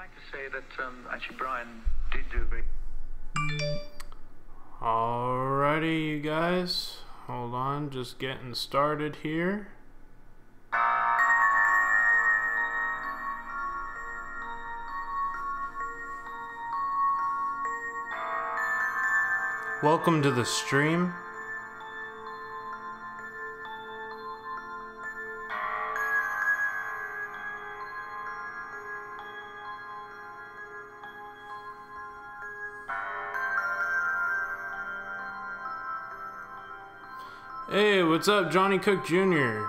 like to say that actually Brian did do very... Alrighty, you guys. Hold on, just getting started here. Welcome to the stream. Hey, what's up, Johnny Cook Jr.?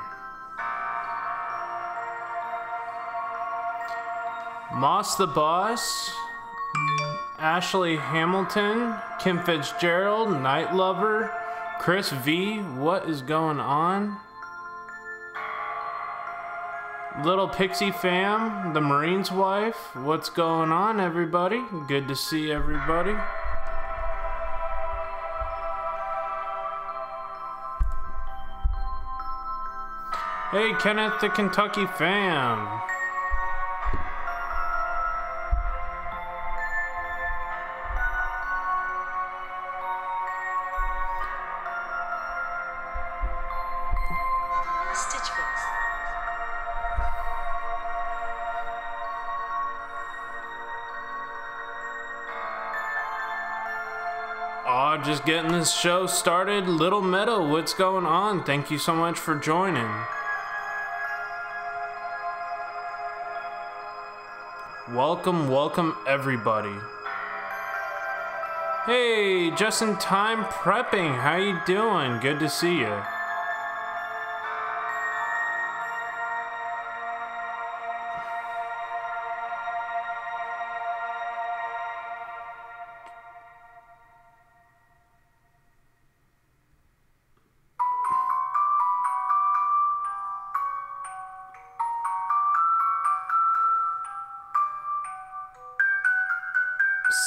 Moss the Boss, Ashley Hamilton, Kim Fitzgerald, Night Lover, Chris V, what is going on? Little Pixie Fam, the Marine's Wife, what's going on, everybody? Good to see everybody. Hey, Kenneth the Kentucky Fam. Aw, just getting this show started. Little Meadow, what's going on? Thank you so much for joining. Welcome, welcome everybody. Hey, just in time prepping. How you doing? Good to see you.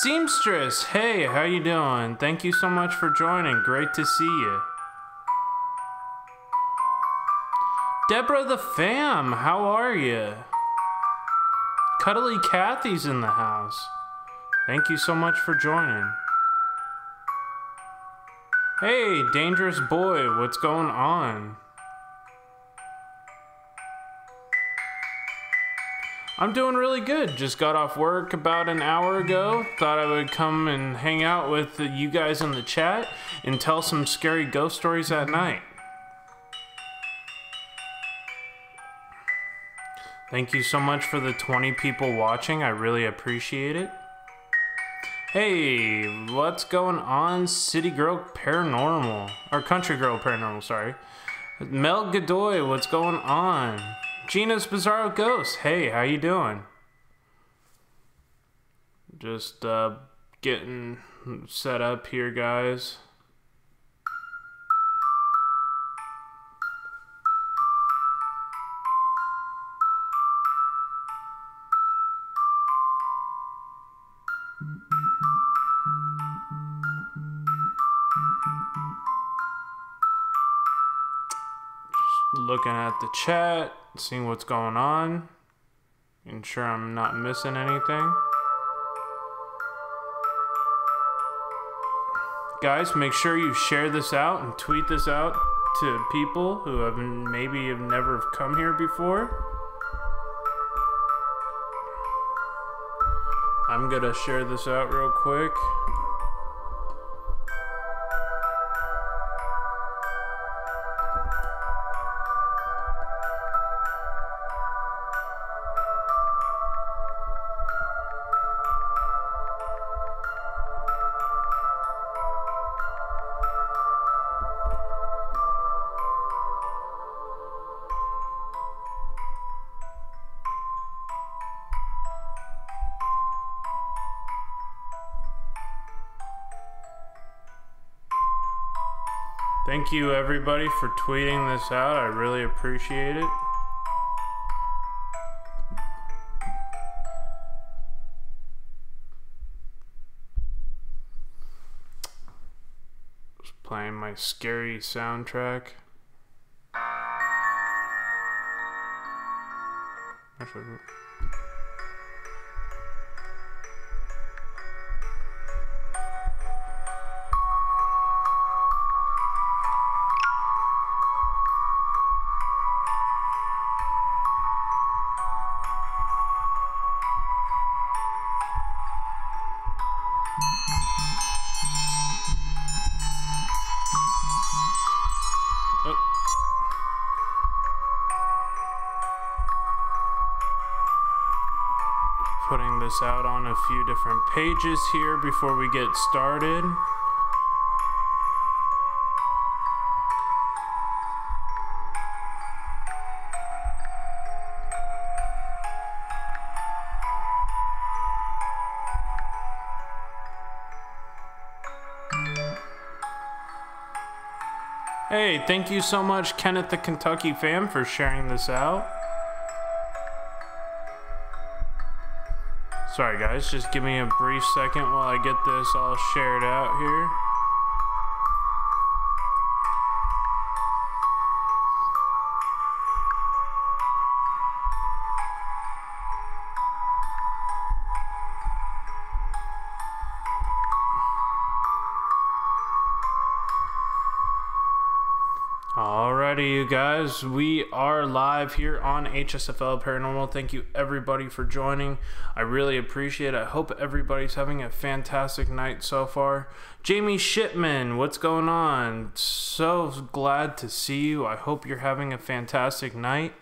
Seamstress, hey, how you doing? Thank you so much for joining. Great to see you. Deborah the Fam, how are you? Cuddly Kathy's in the house. Thank you so much for joining. Hey, Dangerous Boy, what's going on? I'm doing really good. Just got off work about an hour ago. Thought I would come and hang out with you guys in the chat and tell some scary ghost stories at night. Thank you so much for the 20 people watching. I really appreciate it. Hey, what's going on? City Girl Paranormal. Or Country Girl Paranormal, sorry. Mel Godoy, what's going on? Gina's Bizarro Ghost, hey, how you doing? Just getting set up here, guys. Just looking at the chat. Seeing what's going on. Ensure I'm not missing anything. Guys, make sure you share this out and tweet this out to people who have maybe have never come here before. I'm gonna share this out real quick. Thank you everybody for tweeting this out. I really appreciate it. Just playing my scary soundtrack. Actually, putting this out on a few different pages here before we get started. Hey, thank you so much, Kenneth the Kentucky fan, for sharing this out. Sorry guys, just give me a brief second while I get this all shared out here. Alrighty, you guys, we are live here on HSFL Paranormal. Thank you everybody for joining. I really appreciate it. I hope everybody's having a fantastic night so far. Jamie Shipman, what's going on? So glad to see you. I hope you're having a fantastic night.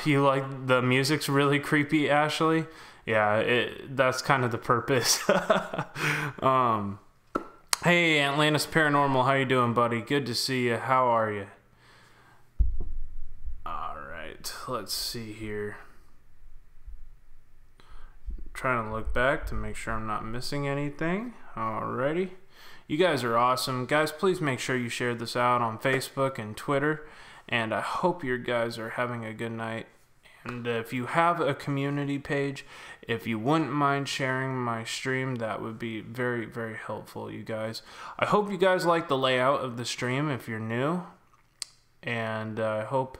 You like the music's really creepy, Ashley? Yeah, that's kind of the purpose. Hey, Atlantis Paranormal, how you doing, buddy? Good to see you. How are you? Alright, let's see here. Trying to look back to make sure I'm not missing anything. Alrighty. You guys are awesome. Guys, please make sure you share this out on Facebook and Twitter. And I hope you guys are having a good night. And if you have a community page, if you wouldn't mind sharing my stream, that would be very, very helpful, you guys. I hope you guys like the layout of the stream if you're new. And I hope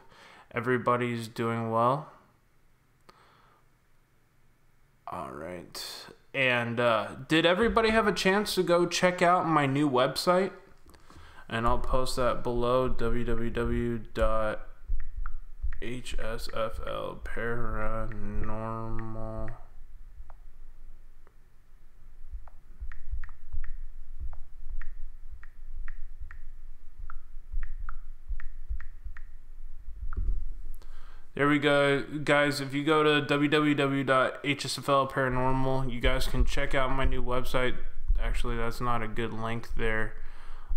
everybody's doing well. Alright. And did everybody have a chance to go check out my new website? And I'll post that below, www.HSFL Paranormal. There we go, guys. If you go to www.hsfl Paranormal, you guys can check out my new website. Actually, that's not a good link there.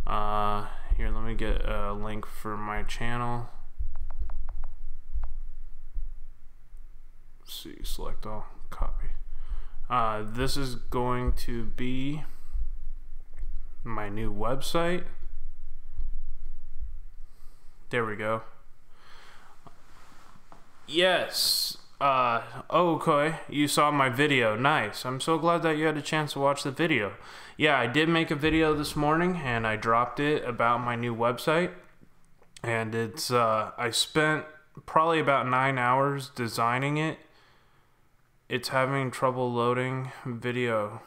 Here, let me get a link for my channel. Let's see, select all, copy. This is going to be my new website. There we go. Yes. Okay, you saw my video. Nice. I'm so glad that you had a chance to watch the video. Yeah, I did make a video this morning and I dropped it about my new website. And it's I spent probably about 9 hours designing it. It's having trouble loading video.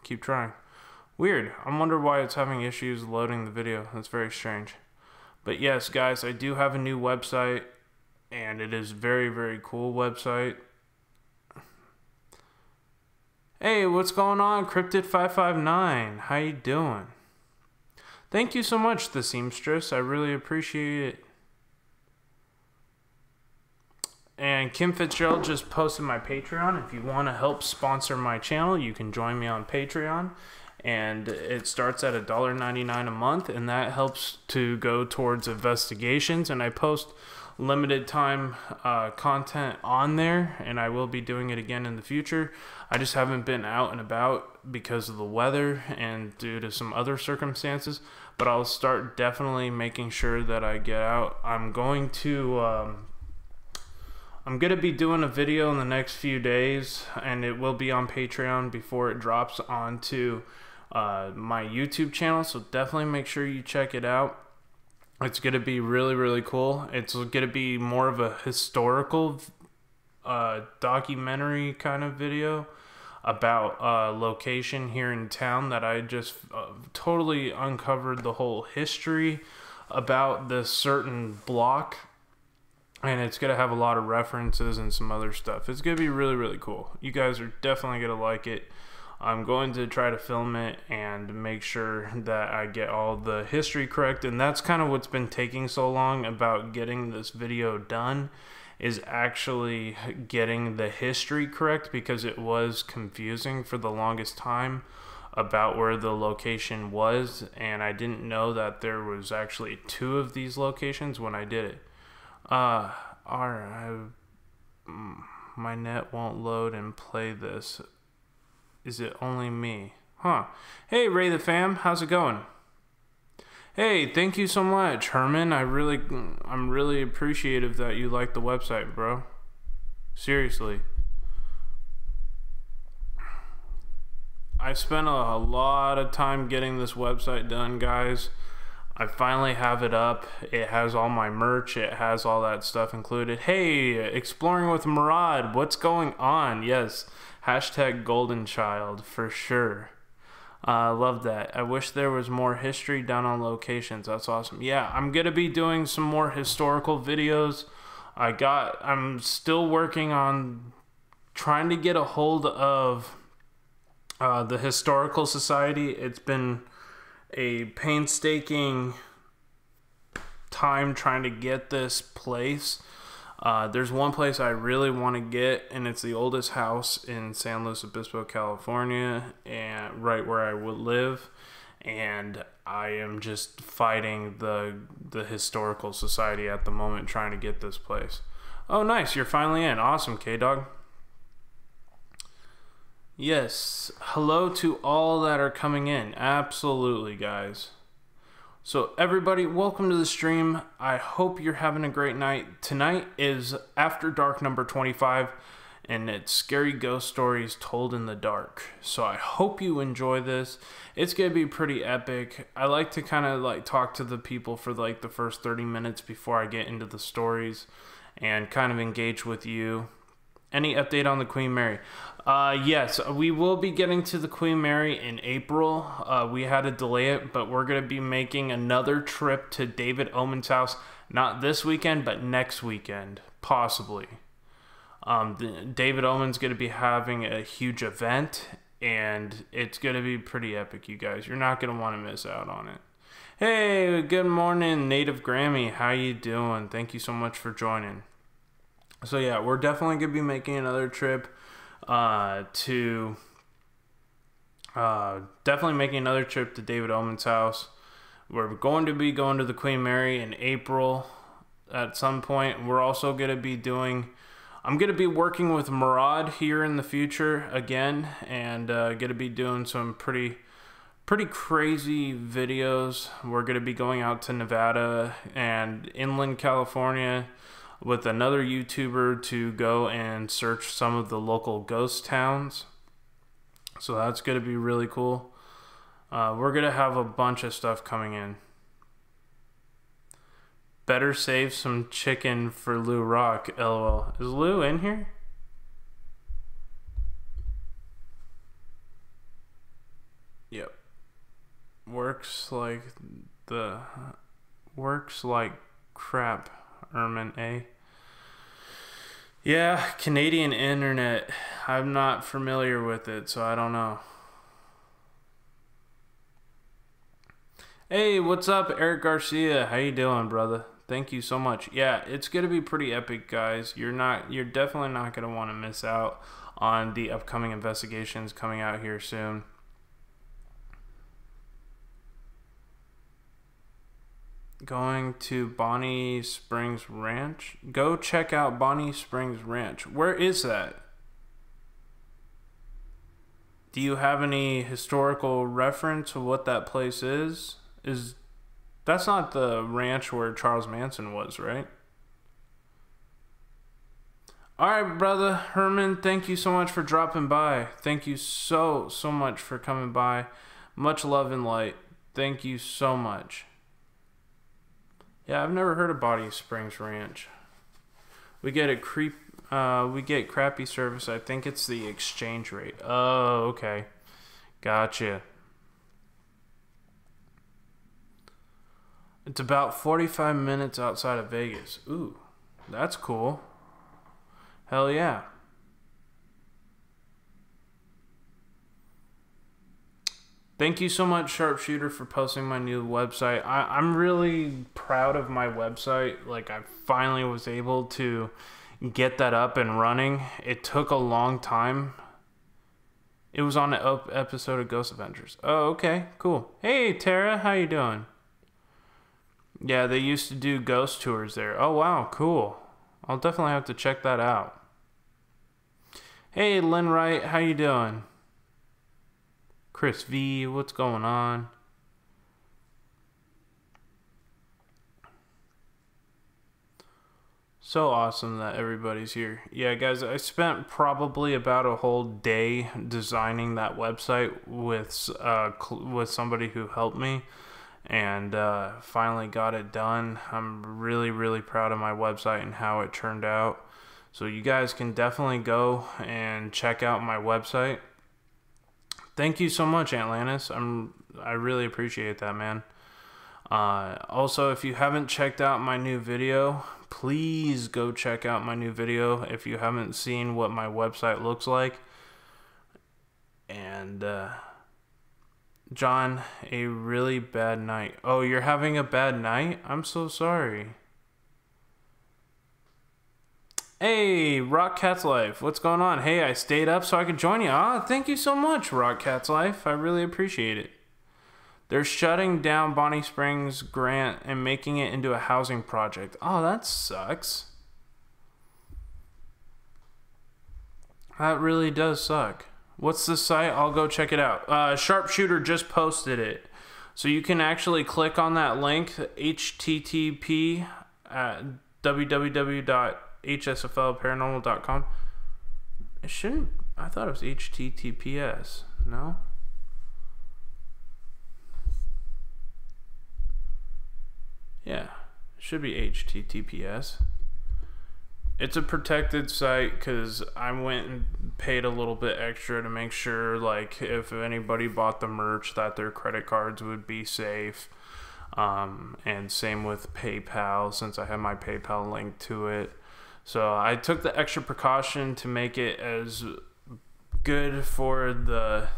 Keep trying. Weird. I wonder why it's having issues loading the video. That's very strange. But yes, guys, I do have a new website. And it is very, very cool website. Hey, what's going on, Cryptid559? How you doing? Thank you so much, The Seamstress. I really appreciate it. And Kim Fitzgerald just posted my Patreon. If you want to help sponsor my channel, you can join me on Patreon. And it starts at $1.99 a month, and that helps to go towards investigations. And I post limited time content on there, and I will be doing it again in the future. I just haven't been out and about because of the weather and due to some other circumstances, but I'll start definitely making sure that I get out. I'm going to be doing a video in the next few days, and it will be on Patreon before it drops onto my YouTube channel, so definitely make sure you check it out. It's going to be really, really cool. It's going to be more of a historical documentary kind of video about a location here in town that I just totally uncovered the whole history about this certain block. And it's going to have a lot of references and some other stuff. It's going to be really, really cool. You guys are definitely going to like it. I'm going to try to film it and make sure that I get all the history correct. And that's kind of what's been taking so long about getting this video done. is actually getting the history correct, because it was confusing for the longest time about where the location was, and I didn't know that there was actually 2 of these locations when I did it. My net won't load and play this. Is it only me? Huh. Hey, Ray the Fam, how's it going? Hey, thank you so much, Herman. I'm really appreciative that you like the website, bro. Seriously. I spent a lot of time getting this website done, guys. I finally have it up. It has all my merch. It has all that stuff included. Hey, Exploring with Murad, what's going on? Yes, hashtag Golden Child for sure. I love that. I wish there was more history done on locations. That's awesome. Yeah, I'm going to be doing some more historical videos. I'm still working on trying to get a hold of the Historical Society. It's been a painstaking time trying to get this place. There's one place I really want to get, and it's the oldest house in San Luis Obispo, California, and right where I would live. And I am just fighting the Historical Society at the moment, trying to get this place. Oh, nice, you're finally in. Awesome, K-Dog. Yes, hello to all that are coming in. Absolutely, guys. So everybody, welcome to the stream. I hope you're having a great night. Tonight is After Dark number 25, and it's scary ghost stories told in the dark. So I hope you enjoy this. It's gonna be pretty epic. I like to kind of like talk to the people for like the first 30 minutes before I get into the stories and kind of engage with you. Any update on the Queen Mary? Yes, we will be getting to the Queen Mary in April. We had to delay it, but we're going to be making another trip to David Oman's house. Not this weekend, but next weekend, possibly. David Oman's going to be having a huge event, and it's going to be pretty epic, you guys. You're not going to want to miss out on it. Hey, good morning, Native Grammy. How you doing? Thank you so much for joining. So yeah, we're definitely going to be making another trip to David Oman's house. We're going to be going to the Queen Mary in April at some point. We're also going to be I'm going to be working with Murad here in the future again, and going to be doing some pretty crazy videos. We're going to be going out to Nevada and inland California with another YouTuber to go and search some of the local ghost towns. So that's going to be really cool. We're going to have a bunch of stuff coming in. Better save some chicken for Lou Rock, LOL. Is Lou in here? Yep. Works like crap. Herman, eh? Yeah, Canadian internet. I'm not familiar with it, so I don't know. Hey, what's up, Eric Garcia? How you doing, brother? Thank you so much. Yeah, it's gonna be pretty epic, guys. You're definitely not gonna want to miss out on the upcoming investigations coming out here soon. Going to Bonnie Springs Ranch. Go check out Bonnie Springs Ranch. Where is that? Do you have any historical reference of what that place is? That's not the ranch where Charles Manson was, right? Alright, brother Herman, thank you so much for dropping by. Thank you so much for coming by. Much love and light. Thank you so much. Yeah, I've never heard of Bonnie Springs Ranch. We get crappy service. I think it's the exchange rate. Oh, okay. Gotcha. It's about 45 minutes outside of Vegas. Ooh, that's cool. Hell yeah. Thank you so much, Sharpshooter, for posting my new website. I'm really proud of my website. Like, I finally was able to get that up and running. It took a long time. It was on an episode of Ghost Adventures. Oh, okay, cool. Hey, Tara, how you doing? Yeah, they used to do ghost tours there. Oh, wow, cool. I'll definitely have to check that out. Hey, Lynn Wright, how you doing? Chris V, what's going on? So awesome that everybody's here. Yeah, guys, I spent probably about a whole day designing that website with somebody who helped me, and finally got it done. I'm really, really proud of my website and how it turned out. So you guys can definitely go and check out my website. Thank you so much, Atlantis. I really appreciate that, man. Also, if you haven't checked out my new video, please go check out my new video if you haven't seen what my website looks like. And John, a really bad night. Oh, you're having a bad night? I'm so sorry. Hey, Rock Cat's Life, what's going on? Hey, I stayed up so I could join you. Ah, thank you so much, Rock Cat's Life. I really appreciate it. They're shutting down Bonnie Springs Grant and making it into a housing project. Oh, that sucks. That really does suck. What's the site? I'll go check it out. Sharpshooter just posted it. So you can actually click on that link, http at www.hsflparanormal.com. It shouldn't, I thought it was https. No? Yeah, it should be HTTPS. It's a protected site because I went and paid a little bit extra to make sure, like, if anybody bought the merch, that their credit cards would be safe. And same with PayPal, since I have my PayPal link to it. So I took the extra precaution to make it as good for the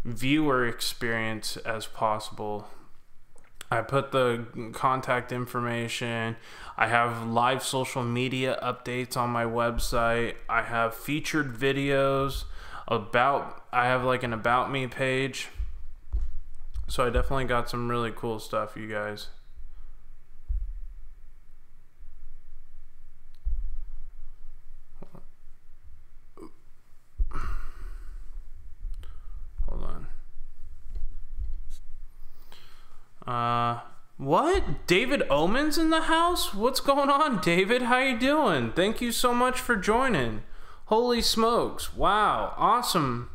viewer experience as possible. I put the contact information. I have live social media updates on my website. I have featured videos I have like an about me page. So I definitely got some really cool stuff, you guys. Hold on. What? David Omen's in the house? What's going on, David? How you doing? Thank you so much for joining. Holy smokes. Wow. Awesome.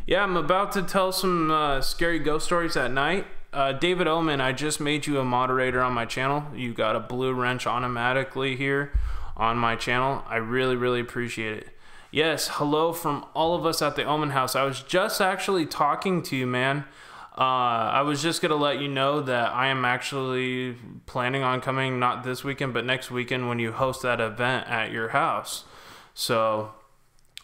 Yeah, I'm about to tell some scary ghost stories at night. David Omen, I just made you a moderator on my channel. You got a blue wrench automatically here on my channel. I really, really appreciate it. Yes, hello from all of us at the Omen House. I was just actually talking to you, man. I was just going to let you know that I am actually planning on coming, not this weekend, but next weekend when you host that event at your house. So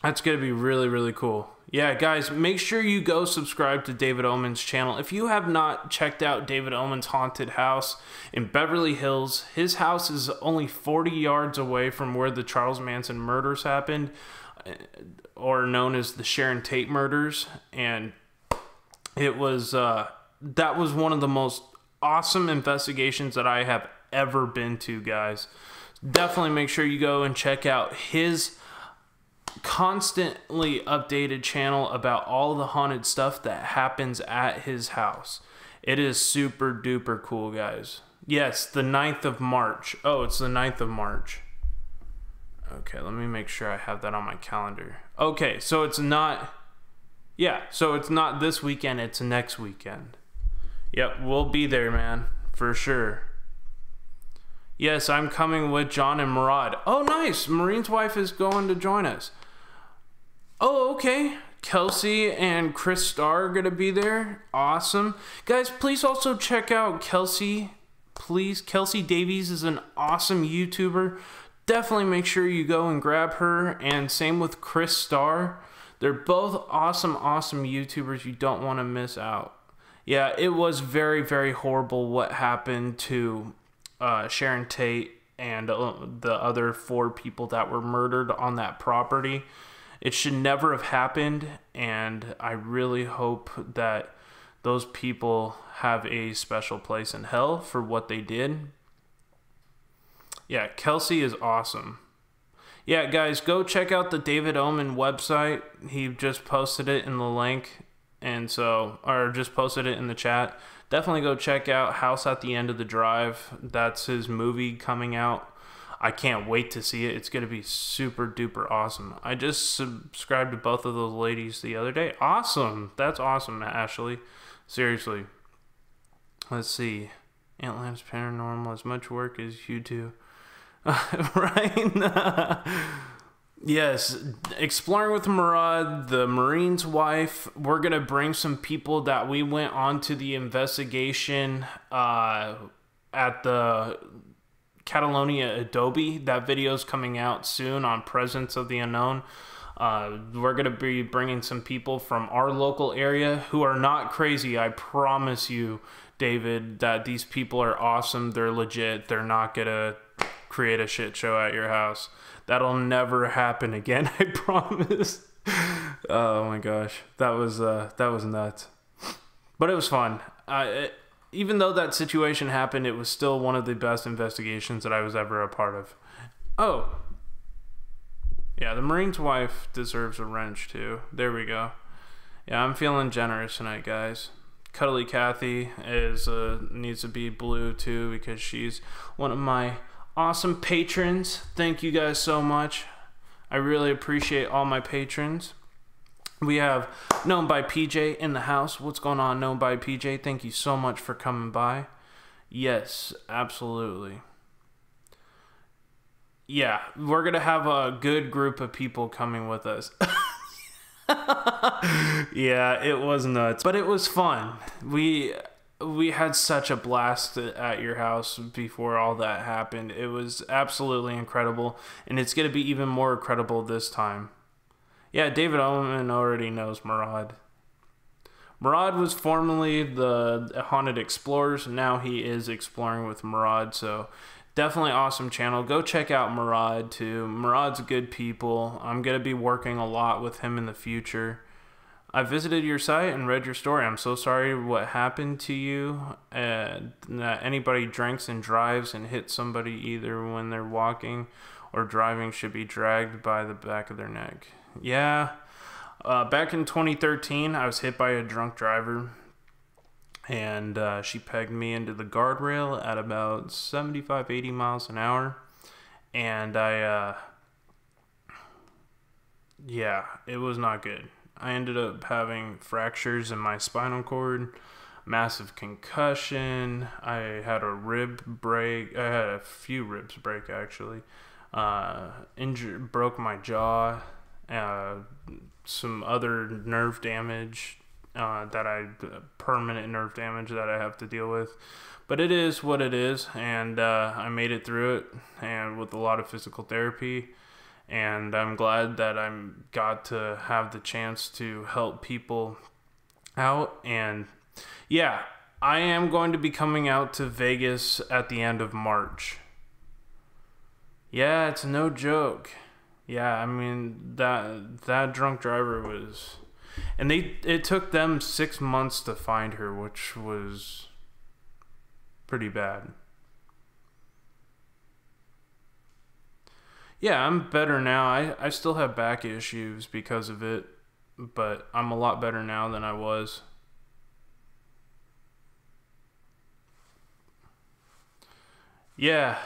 that's going to be really, really cool. Yeah, guys, make sure you go subscribe to David Omen's channel. If you have not checked out David Omen's haunted house in Beverly Hills, his house is only 40 yards away from where the Charles Manson murders happened, or known as the Sharon Tate murders. And it was, that was one of the most awesome investigations that I have ever been to, guys. Definitely make sure you go and check out his constantly updated channel about all the haunted stuff that happens at his house. It is super duper cool, guys. Yes, the 9th of March. Oh, it's the 9th of March. Okay, let me make sure I have that on my calendar. Okay, so it's not... Yeah, so it's not this weekend, it's next weekend. Yep, we'll be there, man, for sure. Yes, I'm coming with John and Murad. Oh, nice. Marine's wife is going to join us. Oh, okay. Kelsey and Chris Starr are going to be there. Awesome. Guys, please also check out Kelsey. Please, Kelsey Davies is an awesome YouTuber. Definitely make sure you go and grab her. And same with Chris Starr. They're both awesome, awesome YouTubers. You don't want to miss out. Yeah, it was very, very horrible what happened to Sharon Tate and the other 4 people that were murdered on that property. It should never have happened, and I really hope that those people have a special place in hell for what they did. Yeah, Kelsey is awesome. Yeah, guys, go check out the David Oman website. He just posted it in the link, and so, or just posted it in the chat. Definitely go check out House at the End of the Drive. That's his movie coming out. I can't wait to see it. It's going to be super duper awesome. I just subscribed to both of those ladies the other day. Awesome. That's awesome, Ashley. Seriously. Let's see. Atlantis Paranormal, as much work as you do. Right? Yes. Exploring with Murad, the Marine's wife. We're going to bring some people that we went on to the investigation at the Catalonia Adobe. That video's coming out soon on Presence of the Unknown. We're going to be bringing some people from our local area who are not crazy. I promise you, David, that these people are awesome. They're legit. They're not going to create a shit show at your house. That'll never happen again. I promise. Oh my gosh. That was nuts. But it was fun. Even though that situation happened, it was still one of the best investigations that I was ever a part of. Oh. Yeah, the Marine's wife deserves a wrench too. There we go. Yeah, I'm feeling generous tonight, guys. Cuddly Kathy needs to be blue too because she's one of my awesome patrons. Thank you guys so much. I really appreciate all my patrons. We have Known by PJ in the house. What's going on, Known by PJ? Thank you so much for coming by. Yes, absolutely. Yeah, we're going to have a good group of people coming with us. Yeah, it was nuts. But it was fun. We had such a blast at your house before all that happened. It was absolutely incredible. And it's going to be even more incredible this time. Yeah, David Oman already knows Murad. Murad was formerly the Haunted Explorers. Now he is Exploring with Murad. So definitely awesome channel. Go check out Murad too. Murad's good people. I'm going to be working a lot with him in the future. I visited your site and read your story. I'm so sorry what happened to you. That anybody drinks and drives and hits somebody either when they're walking or driving should be dragged by the back of their neck. Yeah. Back in 2013, I was hit by a drunk driver. And she pegged me into the guardrail at about 75, 80 miles an hour. And yeah, it was not good. I ended up having fractures in my spinal cord, massive concussion. I had a rib break. I had a few ribs break, actually. Broke my jaw. Some other nerve damage. Permanent nerve damage that I have to deal with. But it is what it is, and I made it through it, and with a lot of physical therapy. And I'm glad that I got to have the chance to help people out. And yeah, I am going to be coming out to Vegas at the end of March. Yeah, it's no joke. Yeah, I mean, that drunk driver was... And it took them 6 months to find her, which was pretty bad. Yeah, I'm better now. I still have back issues because of it, but I'm a lot better now than I was. Yeah,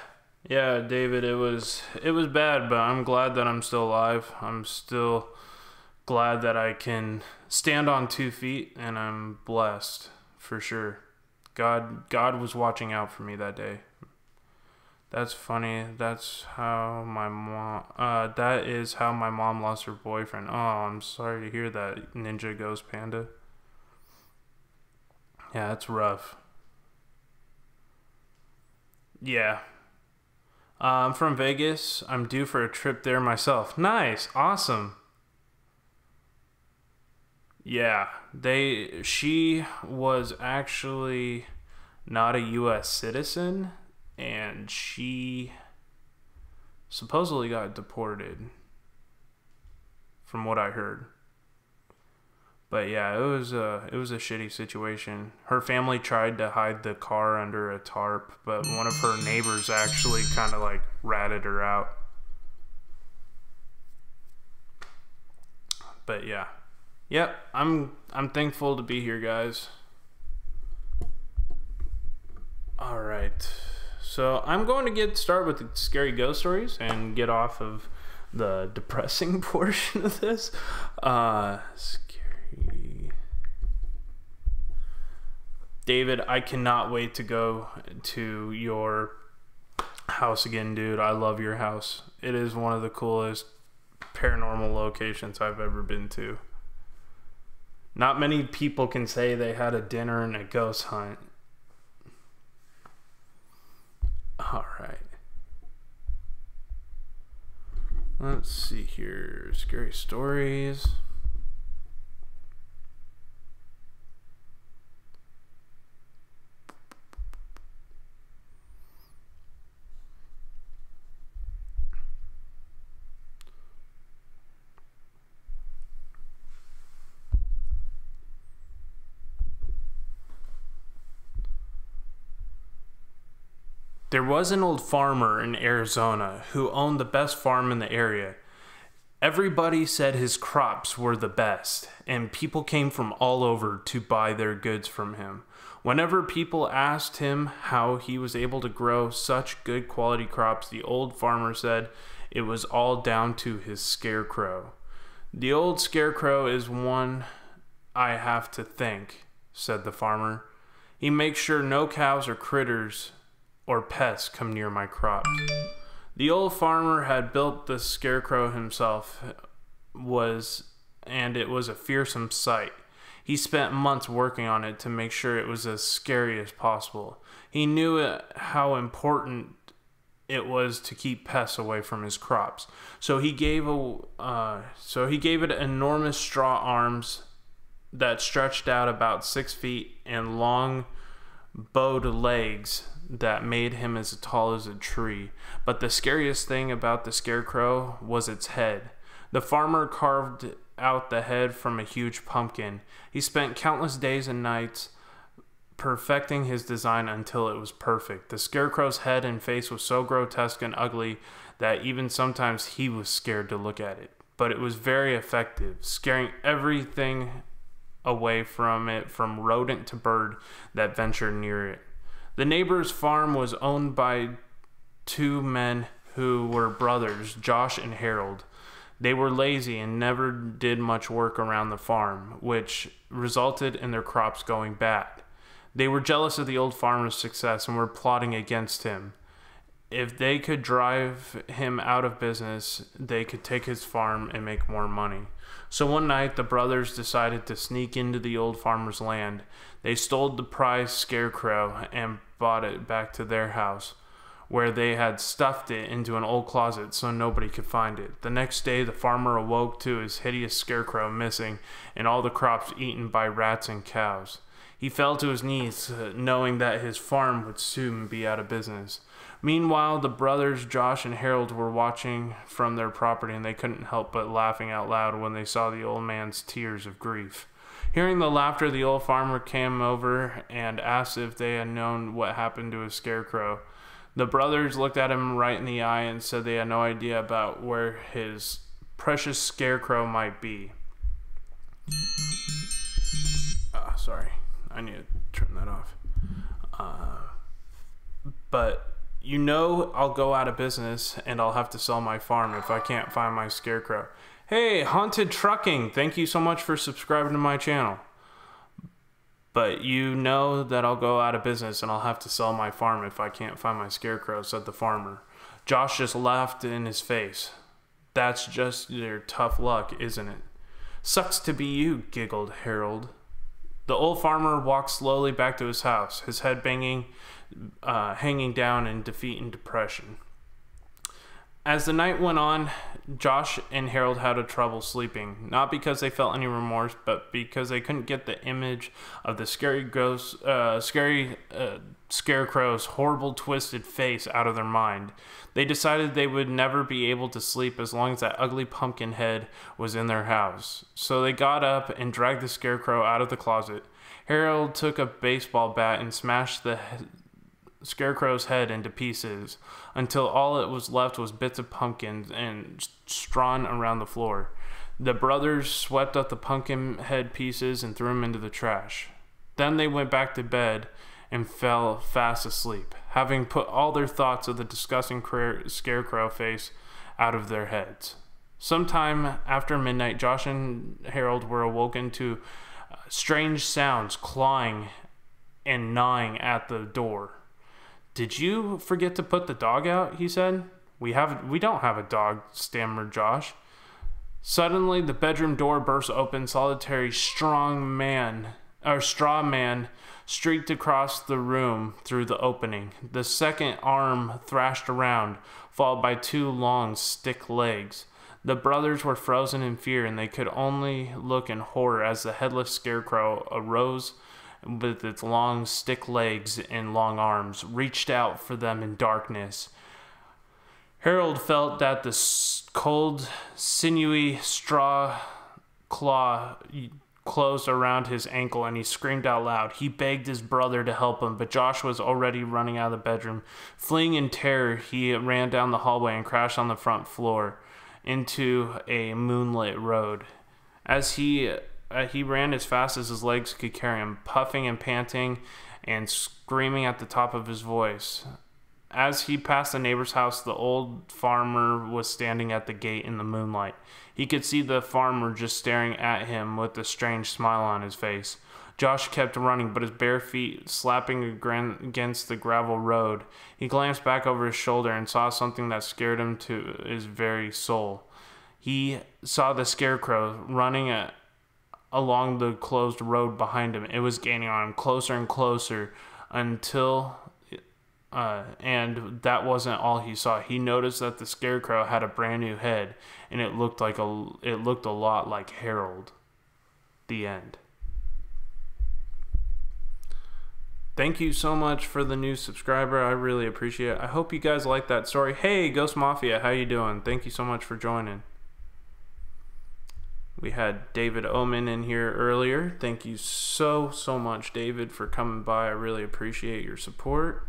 David, it was bad, but I'm glad that I'm still alive. I'm still glad that I can stand on 2 feet, and I'm blessed for sure. God was watching out for me that day. That's funny. That's how my mom. That is how my mom lost her boyfriend. Oh, I'm sorry to hear that, Ninja Ghost Panda. Yeah, that's rough. Yeah. I'm from Vegas. I'm due for a trip there myself. Nice. Awesome. Yeah, she was actually not a U.S. citizen, and she supposedly got deported, from what I heard. But yeah, it was a shitty situation. Her family tried to hide the car under a tarp, but one of her neighbors actually kind of like ratted her out. But yeah. Yep, I'm thankful to be here, guys. All right. So I'm going to get started with the scary ghost stories and get off of the depressing portion of this. Scary. David, I cannot wait to go to your house again, dude. I love your house. It is one of the coolest paranormal locations I've ever been to. Not many people can say they had a dinner and a ghost hunt. All right. Let's see here. Scary stories. There was an old farmer in Arizona who owned the best farm in the area. Everybody said his crops were the best, and people came from all over to buy their goods from him. Whenever people asked him how he was able to grow such good quality crops, the old farmer said it was all down to his scarecrow. The old scarecrow is one I have to thank, said the farmer. He makes sure no cows or critters or pests come near my crops. The old farmer had built the scarecrow himself, and it was a fearsome sight. He spent months working on it to make sure it was as scary as possible. He knew how important it was to keep pests away from his crops. So he gave it enormous straw arms that stretched out about 6 feet and long bowed legs that made him as tall as a tree. But the scariest thing about the scarecrow was its head. The farmer carved out the head from a huge pumpkin. He spent countless days and nights perfecting his design until it was perfect. The scarecrow's head and face was so grotesque and ugly that even sometimes he was scared to look at it. But it was very effective, scaring everything away from it, from rodent to bird that ventured near it. The neighbor's farm was owned by two men who were brothers, Josh and Harold. They were lazy and never did much work around the farm, which resulted in their crops going bad. They were jealous of the old farmer's success and were plotting against him. If they could drive him out of business, they could take his farm and make more money. So one night, the brothers decided to sneak into the old farmer's land. They stole the prized scarecrow and brought it back to their house, where they had stuffed it into an old closet so nobody could find it. The next day, the farmer awoke to his hideous scarecrow missing and all the crops eaten by rats and cows. He fell to his knees, knowing that his farm would soon be out of business. Meanwhile, the brothers Josh and Harold were watching from their property, and they couldn't help but laughing out loud when they saw the old man's tears of grief. Hearing the laughter, the old farmer came over and asked if they had known what happened to his scarecrow. The brothers looked at him right in the eye and said they had no idea about where his precious scarecrow might be. Sorry, I need to turn that off. But you know I'll go out of business and I'll have to sell my farm if I can't find my scarecrow. Hey, Haunted Trucking, thank you so much for subscribing to my channel. But you know that I'll go out of business and I'll have to sell my farm if I can't find my scarecrow, said the farmer. Josh just laughed in his face. That's just your tough luck, isn't it? Sucks to be you, giggled Harold. The old farmer walked slowly back to his house, his head hanging down in defeat and depression. As the night went on, Josh and Harold had trouble sleeping, not because they felt any remorse, but because they couldn't get the image of the scary Scarecrow's horrible twisted face out of their mind. They decided they would never be able to sleep as long as that ugly pumpkin head was in their house. So they got up and dragged the Scarecrow out of the closet. Harold took a baseball bat and smashed the Scarecrow's head into pieces until all it was left was bits of pumpkins and strewn around the floor. The brothers swept up the pumpkin head pieces and threw them into the trash. Then they went back to bed and fell fast asleep, having put all their thoughts of the disgusting Scarecrow face out of their heads. Sometime after midnight, Josh and Harold were awoken to strange sounds clawing and gnawing at the door. "Did you forget to put the dog out?" he said. We don't have a dog," stammered Josh. Suddenly, the bedroom door burst open. Solitary straw man streaked across the room through the opening. The second arm thrashed around, followed by 2 long stick legs. The brothers were frozen in fear, and they could only look in horror as the headless Scarecrow arose with its long stick legs and long arms, reached out for them in darkness. Harold felt that the cold, sinewy straw claw closed around his ankle, and he screamed out loud. He begged his brother to help him, but Josh was already running out of the bedroom. Fleeing in terror, he ran down the hallway and crashed on the front floor into a moonlit road. As he ran as fast as his legs could carry him, puffing and panting and screaming at the top of his voice. As he passed the neighbor's house, the old farmer was standing at the gate in the moonlight. He could see the farmer just staring at him with a strange smile on his face. Josh kept running, but his bare feet slapping against the gravel road. He glanced back over his shoulder and saw something that scared him to his very soul. He saw the Scarecrow running along the closed road behind him. It was gaining on him closer and closer until... and that wasn't all he saw. He noticed that the Scarecrow had a brand new head, and it looked a lot like Harold. The end. Thank you so much for the new subscriber. I really appreciate it. I hope you guys like that story. Hey, Ghost Mafia, how you doing? Thank you so much for joining. We had David Omen in here earlier. Thank you so much, David, for coming by. I really appreciate your support.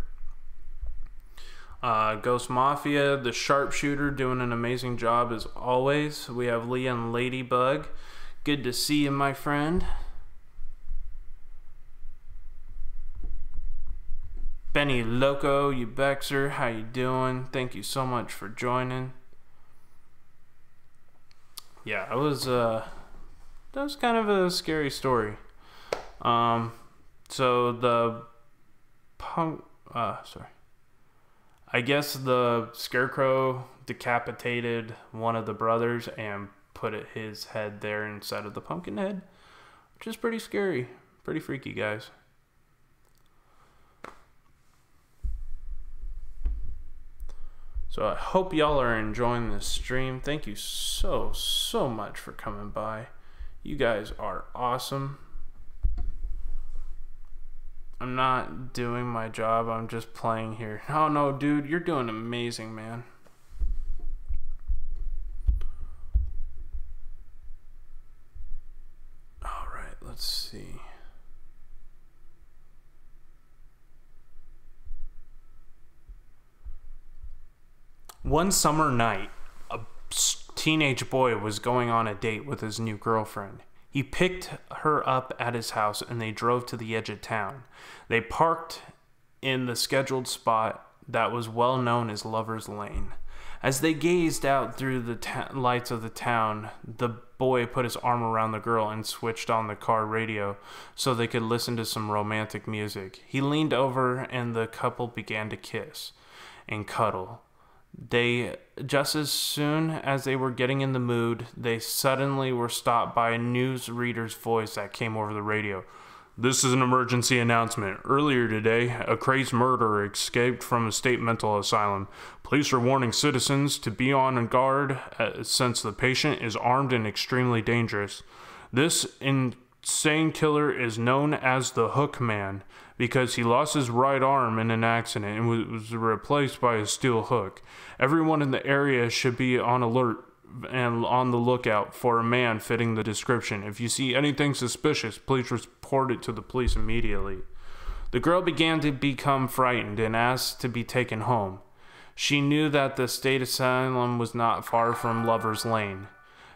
Ghost Mafia, the sharpshooter, doing an amazing job as always. We have Leah and Ladybug. Good to see you, my friend. Benny Loco, you Bexer, how you doing? Thank you so much for joining. Yeah, that was kind of a scary story. So the I guess the Scarecrow decapitated one of the brothers and put his head there instead of the pumpkin head, which is pretty scary, pretty freaky, guys. So I hope y'all are enjoying this stream. Thank you so much for coming by. You guys are awesome. I'm not doing my job, I'm just playing here. Oh no, dude, you're doing amazing, man. Alright, let's see. One summer night, a teenage boy was going on a date with his new girlfriend. He picked her up at his house and they drove to the edge of town. They parked in the scheduled spot that was well known as Lover's Lane. As they gazed out through the lights of the town, the boy put his arm around the girl and switched on the car radio so they could listen to some romantic music. He leaned over and the couple began to kiss and cuddle. Just as soon as they were getting in the mood, they suddenly were stopped by a newsreader's voice that came over the radio. This is an emergency announcement. Earlier today, a crazed murderer escaped from a state mental asylum. Police are warning citizens to be on guard since the patient is armed and extremely dangerous. This insane killer is known as the Hook Man because he lost his right arm in an accident and was replaced by a steel hook. Everyone in the area should be on alert and on the lookout for a man fitting the description. If you see anything suspicious, please report it to the police immediately. The girl began to become frightened and asked to be taken home. She knew that the state asylum was not far from Lover's Lane.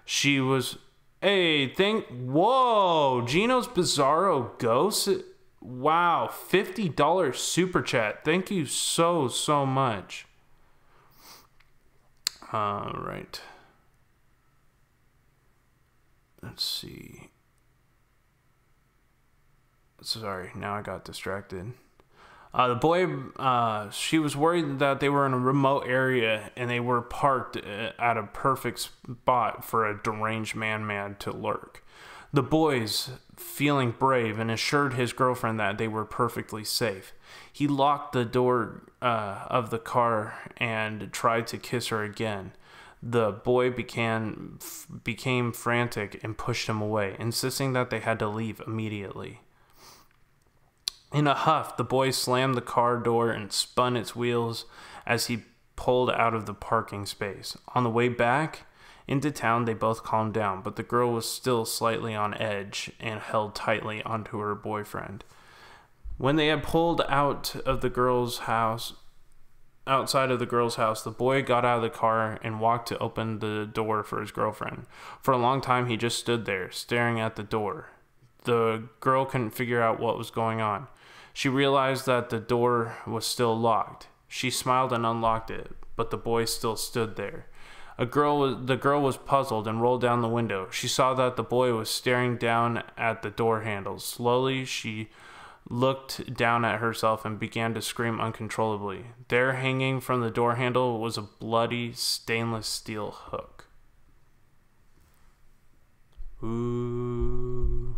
She was... Whoa! Gino's Bizarro Ghost? Wow, $50 super chat. Thank you so much. Right. Let's see. Sorry, now I got distracted. The boy, she was worried that they were in a remote area and they were parked at a perfect spot for a deranged man to lurk. The boys, feeling brave, and assured his girlfriend that they were perfectly safe. He locked the door of the car and tried to kiss her again. The boy became frantic and pushed him away, insisting that they had to leave immediately. In a huff, the boy slammed the car door and spun its wheels as he pulled out of the parking space. On the way back into town, they both calmed down, but the girl was still slightly on edge and held tightly onto her boyfriend. When they had pulled outside of the girl's house, the boy got out of the car and walked to open the door for his girlfriend. For a long time, he just stood there, staring at the door. The girl couldn't figure out what was going on. She realized that the door was still locked. She smiled and unlocked it, but the boy still stood there. The girl was puzzled and rolled down the window. She saw that the boy was staring down at the door handle. Slowly, she looked down at herself and began to scream uncontrollably. There, hanging from the door handle, was a bloody stainless steel hook. Ooh.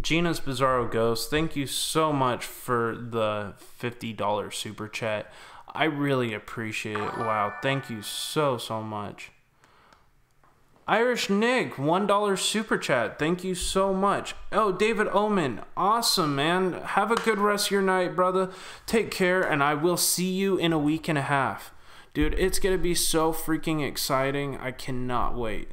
Gina's Bizarro Ghost, thank you so much for the $50 super chat. I really appreciate it. Wow, thank you so much. Irish Nick, $1 super chat. Thank you so much. Oh, David Omen, awesome, man. Have a good rest of your night, brother. Take care, and I will see you in a week and a half. Dude, it's going to be so freaking exciting. I cannot wait.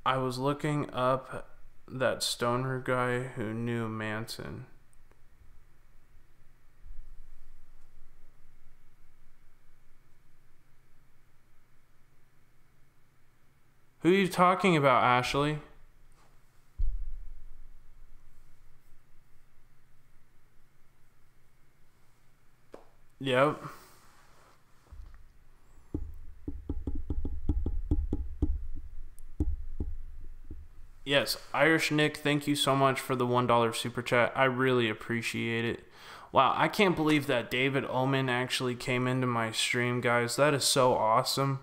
I was looking up that stoner guy who knew Manson. Who are you talking about, Ashley? Yep. Yes, Irish Nick, thank you so much for the $1 super chat. I really appreciate it. Wow, I can't believe that David Omen actually came into my stream, guys. That is so awesome.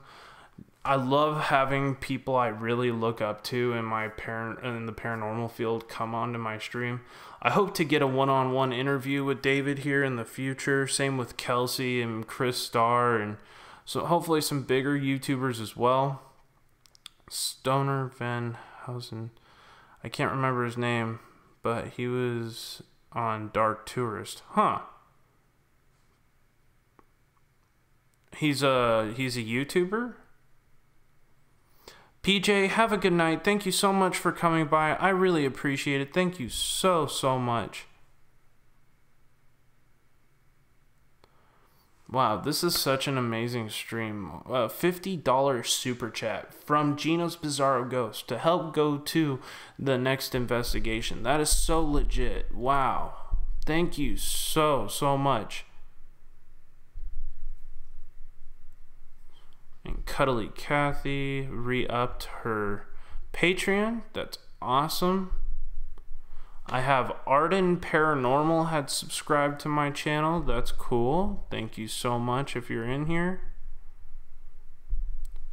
I love having people I really look up to in the paranormal field come onto my stream. I hope to get a one-on-one interview with David here in the future. Same with Kelsey and Chris Starr, and so hopefully some bigger YouTubers as well. Stoner Van Housen, I can't remember his name, but he was on Dark Tourist. Huh. He's a YouTuber? PJ, have a good night. Thank you so much for coming by. I really appreciate it. Thank you so much. Wow, this is such an amazing stream. $50 super chat from Gino's Bizarro Ghost to help go to the next investigation. That is so legit. Wow. Thank you so much. And Cuddly Kathy re-upped her Patreon. That's awesome. I have Arden Paranormal had subscribed to my channel. That's cool. Thank you so much if you're in here.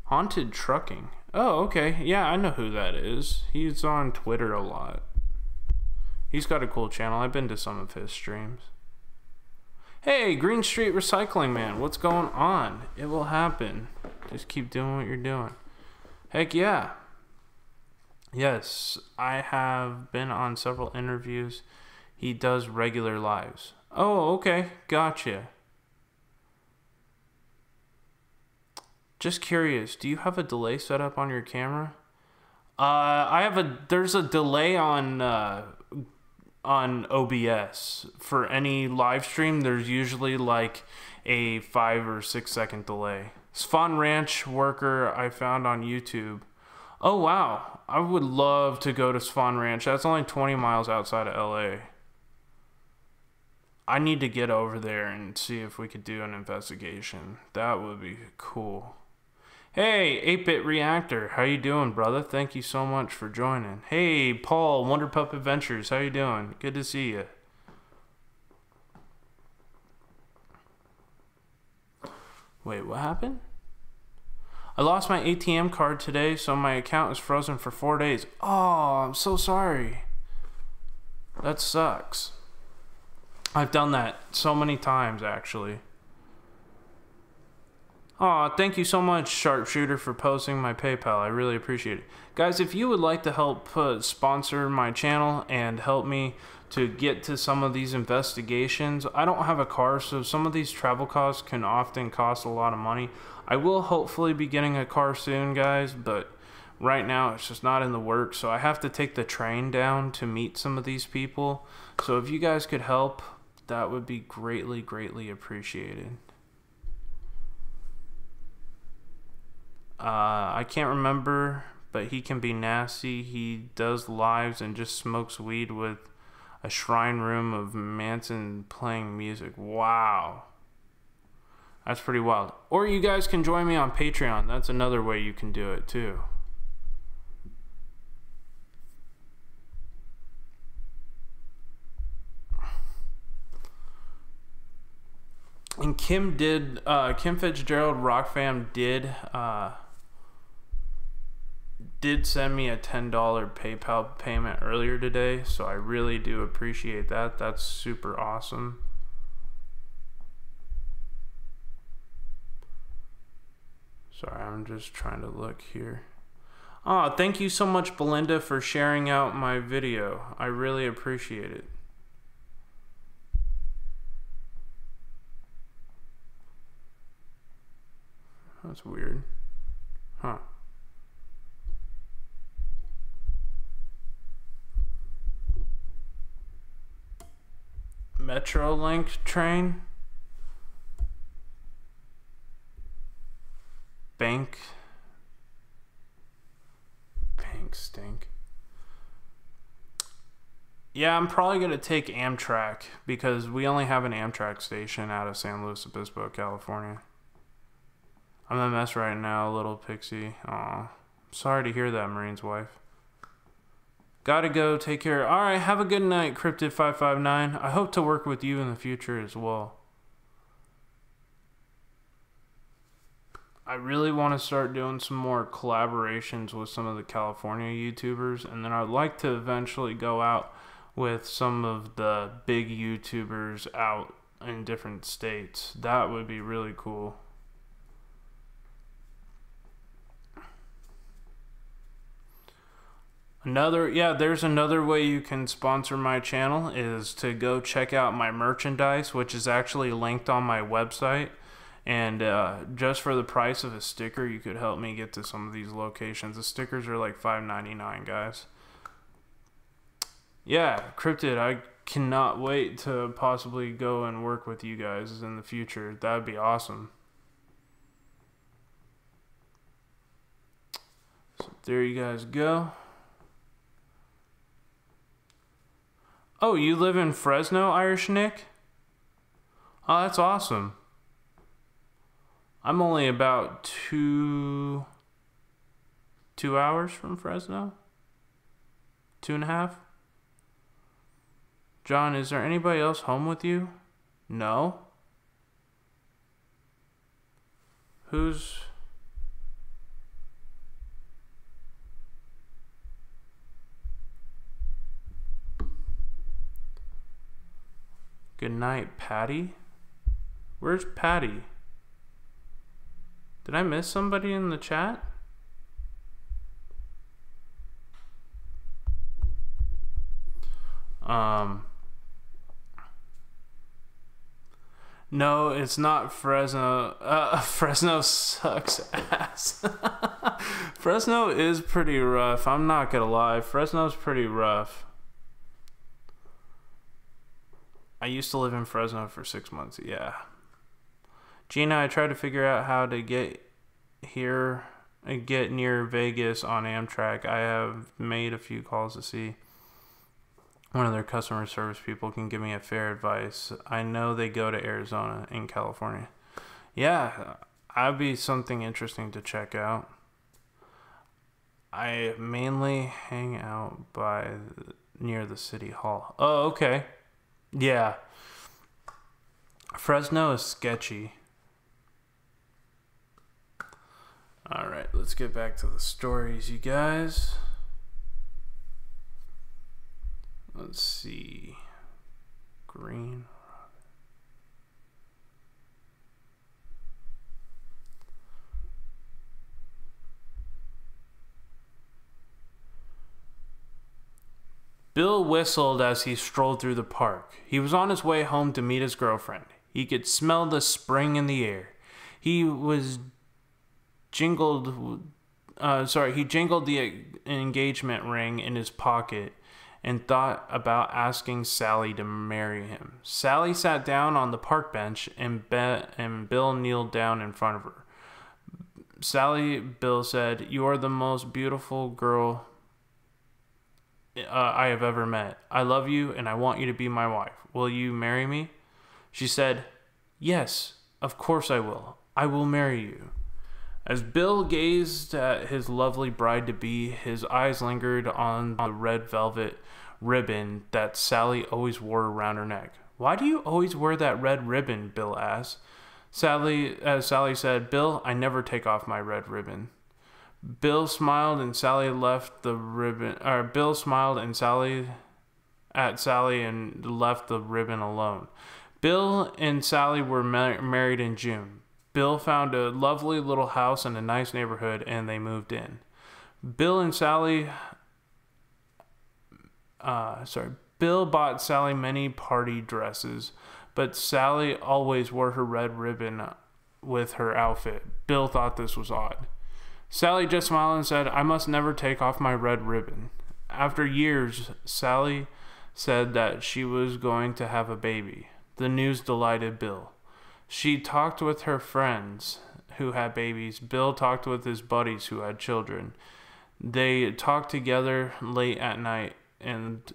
Haunted Trucking. Oh, okay. Yeah, I know who that is. He's on Twitter a lot. He's got a cool channel. I've been to some of his streams. Hey, Green Street Recycling Man, what's going on? It will happen. Just keep doing what you're doing. Heck yeah. Yes, I have been on several interviews. He does regular lives. Oh, okay. Gotcha. Just curious, do you have a delay set up on your camera? There's a delay on OBS. For any live stream, there's usually like a 5 or 6 second delay. Swan Ranch worker I found on YouTube. Oh wow, I would love to go to Swan Ranch. That's only 20 miles outside of LA. I need to get over there and see if we could do an investigation. That would be cool. Hey, 8-Bit Reactor, how you doing, brother? Thank you so much for joining. Hey, Paul, Wonder Pup Adventures, how you doing? Good to see you. Wait, what happened? I lost my ATM card today, so my account is frozen for 4 days. Oh, I'm so sorry. That sucks. I've done that so many times, actually. Aw, thank you so much, Sharpshooter, for posting my PayPal. I really appreciate it. Guys, if you would like to help sponsor my channel and help me to get to some of these investigations, I don't have a car, so some of these travel costs can often cost a lot of money. I will hopefully be getting a car soon, guys, but right now it's just not in the works, so I have to take the train down to meet some of these people. So if you guys could help, that would be greatly, greatly appreciated. I can't remember, but he can be nasty. He does lives and just smokes weed with a shrine room of Manson playing music. Wow. That's pretty wild. Or you guys can join me on Patreon. That's another way you can do it too. And Kim FITZGERALD ROCK FAM did send me a $10 PayPal payment earlier today, so I really do appreciate that. That's super awesome. Sorry, I'm just trying to look here. Oh, thank you so much, Belinda, for sharing out my video. I really appreciate it. That's weird. Huh. Metrolink train? Bank stink. Yeah, I'm probably going to take Amtrak because we only have an Amtrak station out of San Luis Obispo, California. I'm a mess right now, little pixie. Aw. Sorry to hear that, Marine's wife. Gotta go, take care. Alright, have a good night, Cryptid559. I hope to work with you in the future as well. I really want to start doing some more collaborations with some of the California YouTubers, and then I'd like to eventually go out with some of the big YouTubers out in different states. That would be really cool. There's another way you can sponsor my channel is to go check out my merchandise, which is actually linked on my website. And just for the price of a sticker, you could help me get to some of these locations. The stickers are like $5.99, guys. Yeah, Cryptid, I cannot wait to possibly go and work with you guys in the future. That would be awesome. So there you guys go. Oh, you live in Fresno, Irish Nick? Oh, that's awesome. I'm only about two hours from Fresno. 2.5. John, is there anybody else home with you? No. Who's... Good night, Patty. Where's Patty? Did I miss somebody in the chat? No, it's not Fresno. Fresno sucks ass. Fresno is pretty rough. I'm not gonna lie. Fresno's pretty rough. I used to live in Fresno for 6 months. Yeah. Gina, I tried to figure out how to get here and get near Vegas on Amtrak. I have made a few calls to see one of their customer service people can give me a fair advice. I know they go to Arizona and California. Yeah, that'd be something interesting to check out. I mainly hang out near the city hall. Oh, okay. Yeah. Fresno is sketchy. Alright, let's get back to the stories, you guys. Let's see. Green. Bill whistled as he strolled through the park. He was on his way home to meet his girlfriend. He could smell the spring in the air. He jingled the engagement ring in his pocket and thought about asking Sally to marry him. Sally sat down on the park bench and Bill kneeled down in front of her. Sally, Bill said, "You are the most beautiful girl I have ever met. I love you and I want you to be my wife. Will you marry me?" She said, "Yes, of course I will. I will marry you." As Bill gazed at his lovely bride-to-be, his eyes lingered on the red velvet ribbon that Sally always wore around her neck. "Why do you always wear that red ribbon?" Bill asked. Sally said, "Bill, I never take off my red ribbon." Bill smiled and Sally left the ribbon. Bill smiled and Sally and left the ribbon alone. Bill and Sally were married in June. Bill found a lovely little house in a nice neighborhood and they moved in. Bill bought Sally many party dresses, but Sally always wore her red ribbon with her outfit. Bill thought this was odd. Sally just smiled and said, "I must never take off my red ribbon." After years, Sally said that she was going to have a baby. The news delighted Bill. She talked with her friends who had babies. Bill talked with his buddies who had children. They talked together late at night and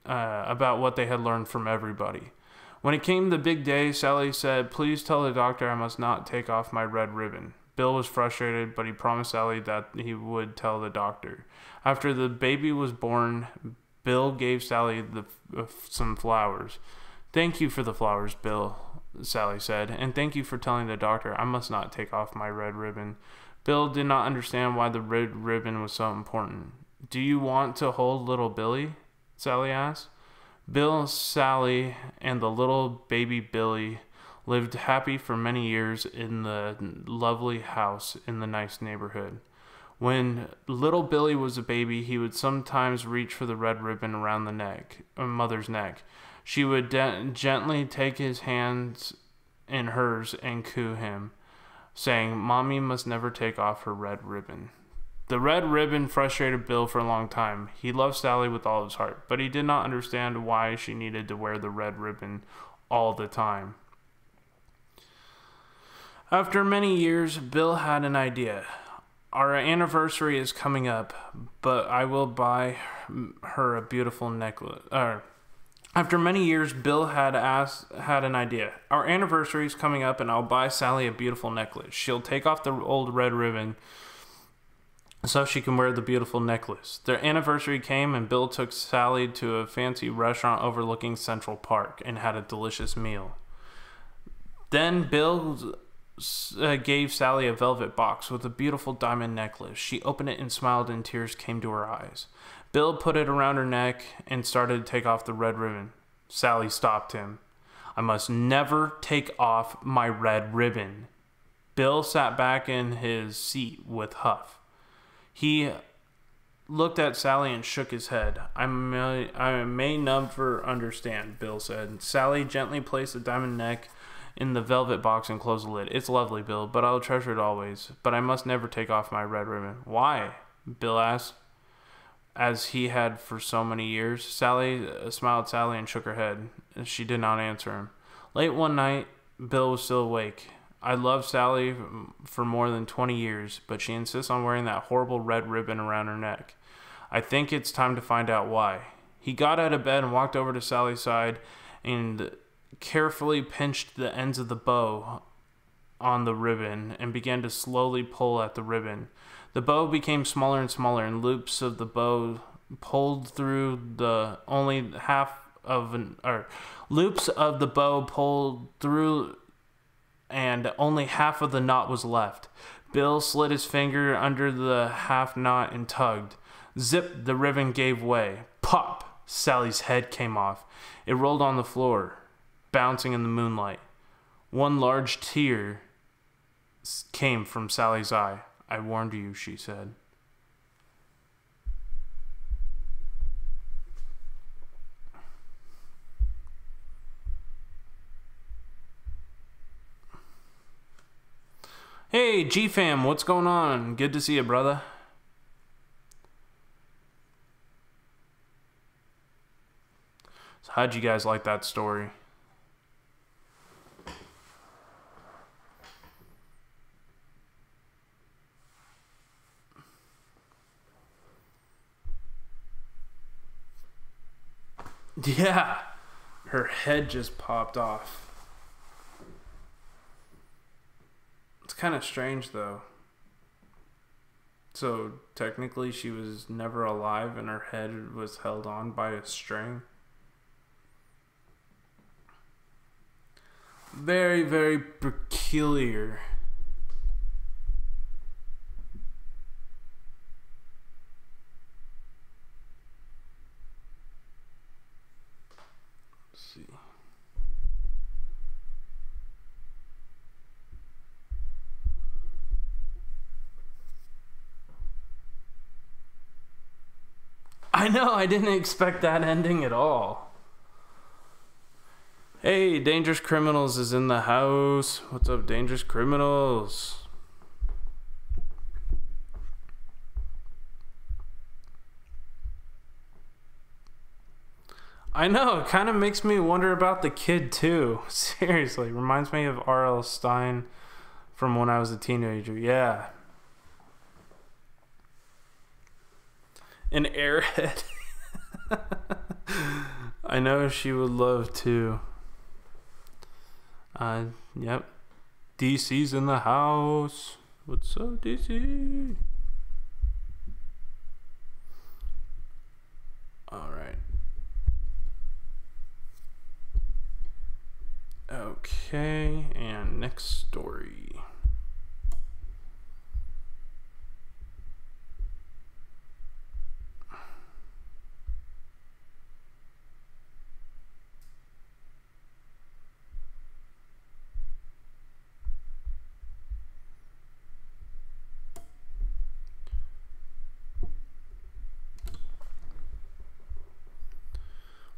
about what they had learned from everybody. When it came the big day, Sally said, "Please tell the doctor I must not take off my red ribbon." Bill was frustrated, but he promised Sally that he would tell the doctor. After the baby was born, Bill gave Sally some flowers. "Thank you for the flowers, Bill," Sally said, "and thank you for telling the doctor I must not take off my red ribbon." Bill did not understand why the red ribbon was so important. "Do you want to hold little Billy?" Sally asked. Bill, Sally, and the little baby Billy lived happy for many years in the lovely house in the nice neighborhood. When little Billy was a baby, he would sometimes reach for the red ribbon around the mother's neck. She would gently take his hands in hers and coo him, saying, "Mommy must never take off her red ribbon." The red ribbon frustrated Bill for a long time. He loved Sally with all his heart, but he did not understand why she needed to wear the red ribbon all the time. After many years, Bill had an idea. "Our anniversary is coming up, but I will buy her a beautiful necklace." After many years, Bill had an idea. "Our anniversary is coming up, and I'll buy Sally a beautiful necklace. She'll take off the old red ribbon so she can wear the beautiful necklace." Their anniversary came, and Bill took Sally to a fancy restaurant overlooking Central Park and had a delicious meal. Then Bill gave Sally a velvet box with a beautiful diamond necklace. She opened it and smiled, and tears came to her eyes. Bill put it around her neck and started to take off the red ribbon. Sally stopped him. I must never take off my red ribbon. Bill sat back in his seat with huff. He looked at Sally and shook his head. I may never understand, Bill said. Sally gently placed the diamond neck in the velvet box and closed the lid. It's lovely, Bill, but I'll treasure it always. But I must never take off my red ribbon. Why? Bill asked, as he had for so many years. Sally smiled at Sally and shook her head. She did not answer him. Late one night, Bill was still awake. I loved Sally for more than 20 years, but she insists on wearing that horrible red ribbon around her neck. I think it's time to find out why. He got out of bed and walked over to Sally's side and carefully pinched the ends of the bow on the ribbon and began to slowly pull at the ribbon. The bow became smaller and smaller, and loops of the bow pulled through the loops of the bow pulled through, and only half of the knot was left. Bill slid his finger under the half knot and tugged. Zip! The ribbon gave way. Pop! Sally's head came off. It rolled on the floor, bouncing in the moonlight. One large tear came from Sally's eye. I warned you, she said. Hey, G-Fam, what's going on? Good to see you, brother. So how'd you guys like that story? Yeah, her head just popped off. It's kind of strange, though. So, technically, she was never alive and her head was held on by a string. Very, very peculiar. Let's see. I know, I didn't expect that ending at all. Hey, Dangerous Criminals is in the house. What's up, Dangerous Criminals? I know, it kind of makes me wonder about the kid too. Seriously, reminds me of R.L. Stine from when I was a teenager. Yeah. An airhead. I know she would love to. Yep. DC's in the house. What's up, DC? Alright. Okay, and next story.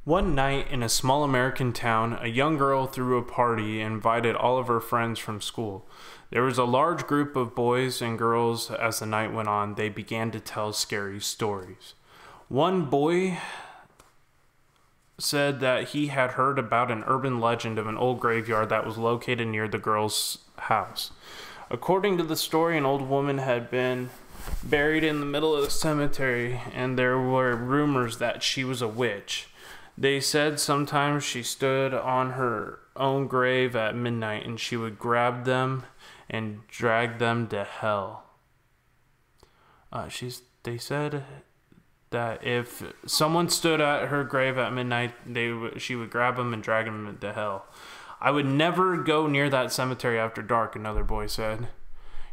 One night in a small American town, a young girl threw a party and invited all of her friends from school. There was a large group of boys and girls. As the night went on, they began to tell scary stories. One boy said that he had heard about an urban legend of an old graveyard that was located near the girl's house. According to the story, an old woman had been buried in the middle of the cemetery, and there were rumors that she was a witch. They said sometimes she stood on her own grave at midnight and she would grab them and drag them to hell. They said that if someone stood at her grave at midnight, she would grab them and drag them to hell. I would never go near that cemetery after dark, another boy said.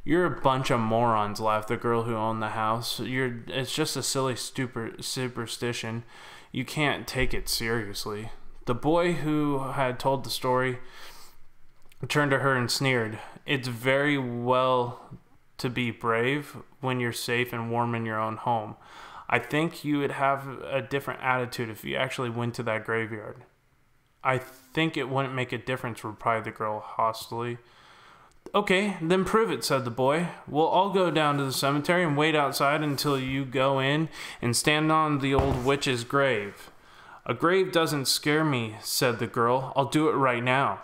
You're a bunch of morons, laughed the girl who owned the house. It's just a silly, stupid superstition. You can't take it seriously. The boy who had told the story turned to her and sneered. It's very well to be brave when you're safe and warm in your own home. I think you would have a different attitude if you actually went to that graveyard. I think it wouldn't make a difference, replied the girl hostily. Okay, then prove it, said the boy. We'll all go down to the cemetery and wait outside until you go in and stand on the old witch's grave. A grave doesn't scare me, said the girl. I'll do it right now.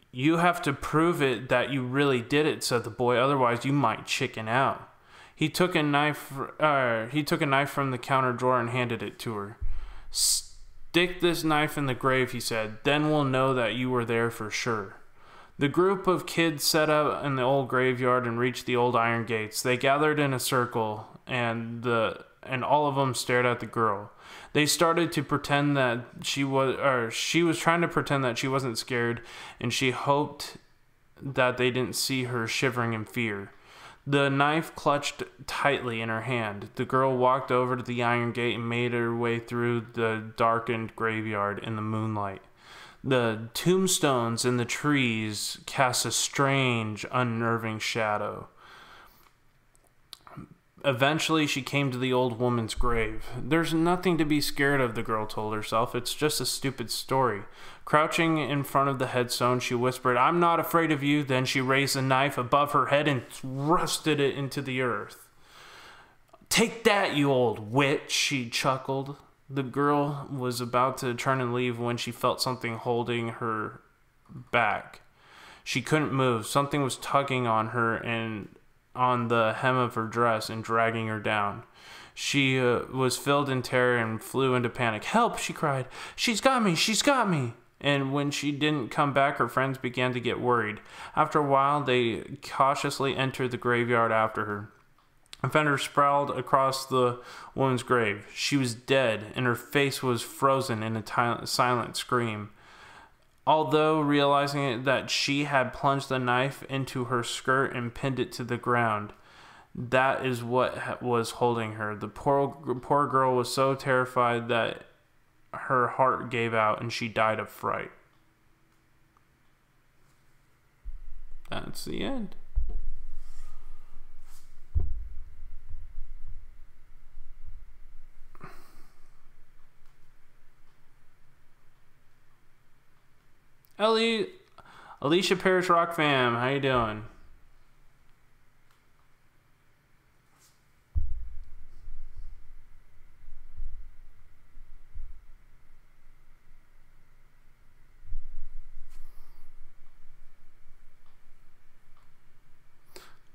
You have to prove it that you really did it, said the boy. Otherwise, you might chicken out. He took a knife from the counter drawer and handed it to her. Stick this knife in the grave, he said. Then we'll know that you were there for sure. The group of kids set out in the old graveyard and reached the old iron gates. They gathered in a circle, and all of them stared at the girl. They started to pretend that she was trying to pretend that she wasn't scared, and she hoped that they didn't see her shivering in fear. The knife clutched tightly in her hand. The girl walked over to the iron gate and made her way through the darkened graveyard in the moonlight. The tombstones in the trees cast a strange, unnerving shadow. Eventually, she came to the old woman's grave. There's nothing to be scared of, the girl told herself. It's just a stupid story. Crouching in front of the headstone, she whispered, I'm not afraid of you. Then she raised a knife above her head and thrusted it into the earth. Take that, you old witch, she chuckled. The girl was about to turn and leave when she felt something holding her back. She couldn't move. Something was tugging on her and on the hem of her dress and dragging her down. She was filled in terror and flew into panic. Help, she cried. She's got me, she's got me. And when she didn't come back, her friends began to get worried. After a while, they cautiously entered the graveyard after her. A fender sprawled across the woman's grave. She was dead, and her face was frozen in a silent scream. Although realizing that she had plunged the knife into her skirt and pinned it to the ground, that is what was holding her. The poor girl was so terrified that her heart gave out and she died of fright. That's the end. Alicia Parrish Rock Fam, how you doing?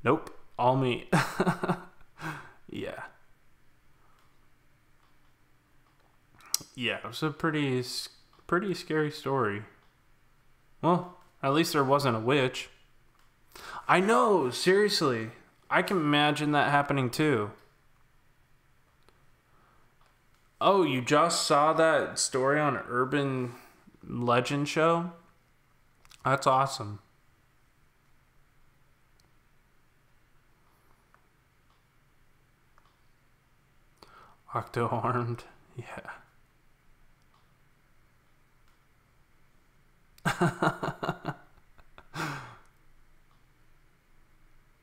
Nope, all me. Yeah. Yeah, it was a pretty scary story. Well, at least there wasn't a witch. I know, seriously. I can imagine that happening too. Oh, you just saw that story on Urban Legend Show? That's awesome. Octo-armed, yeah.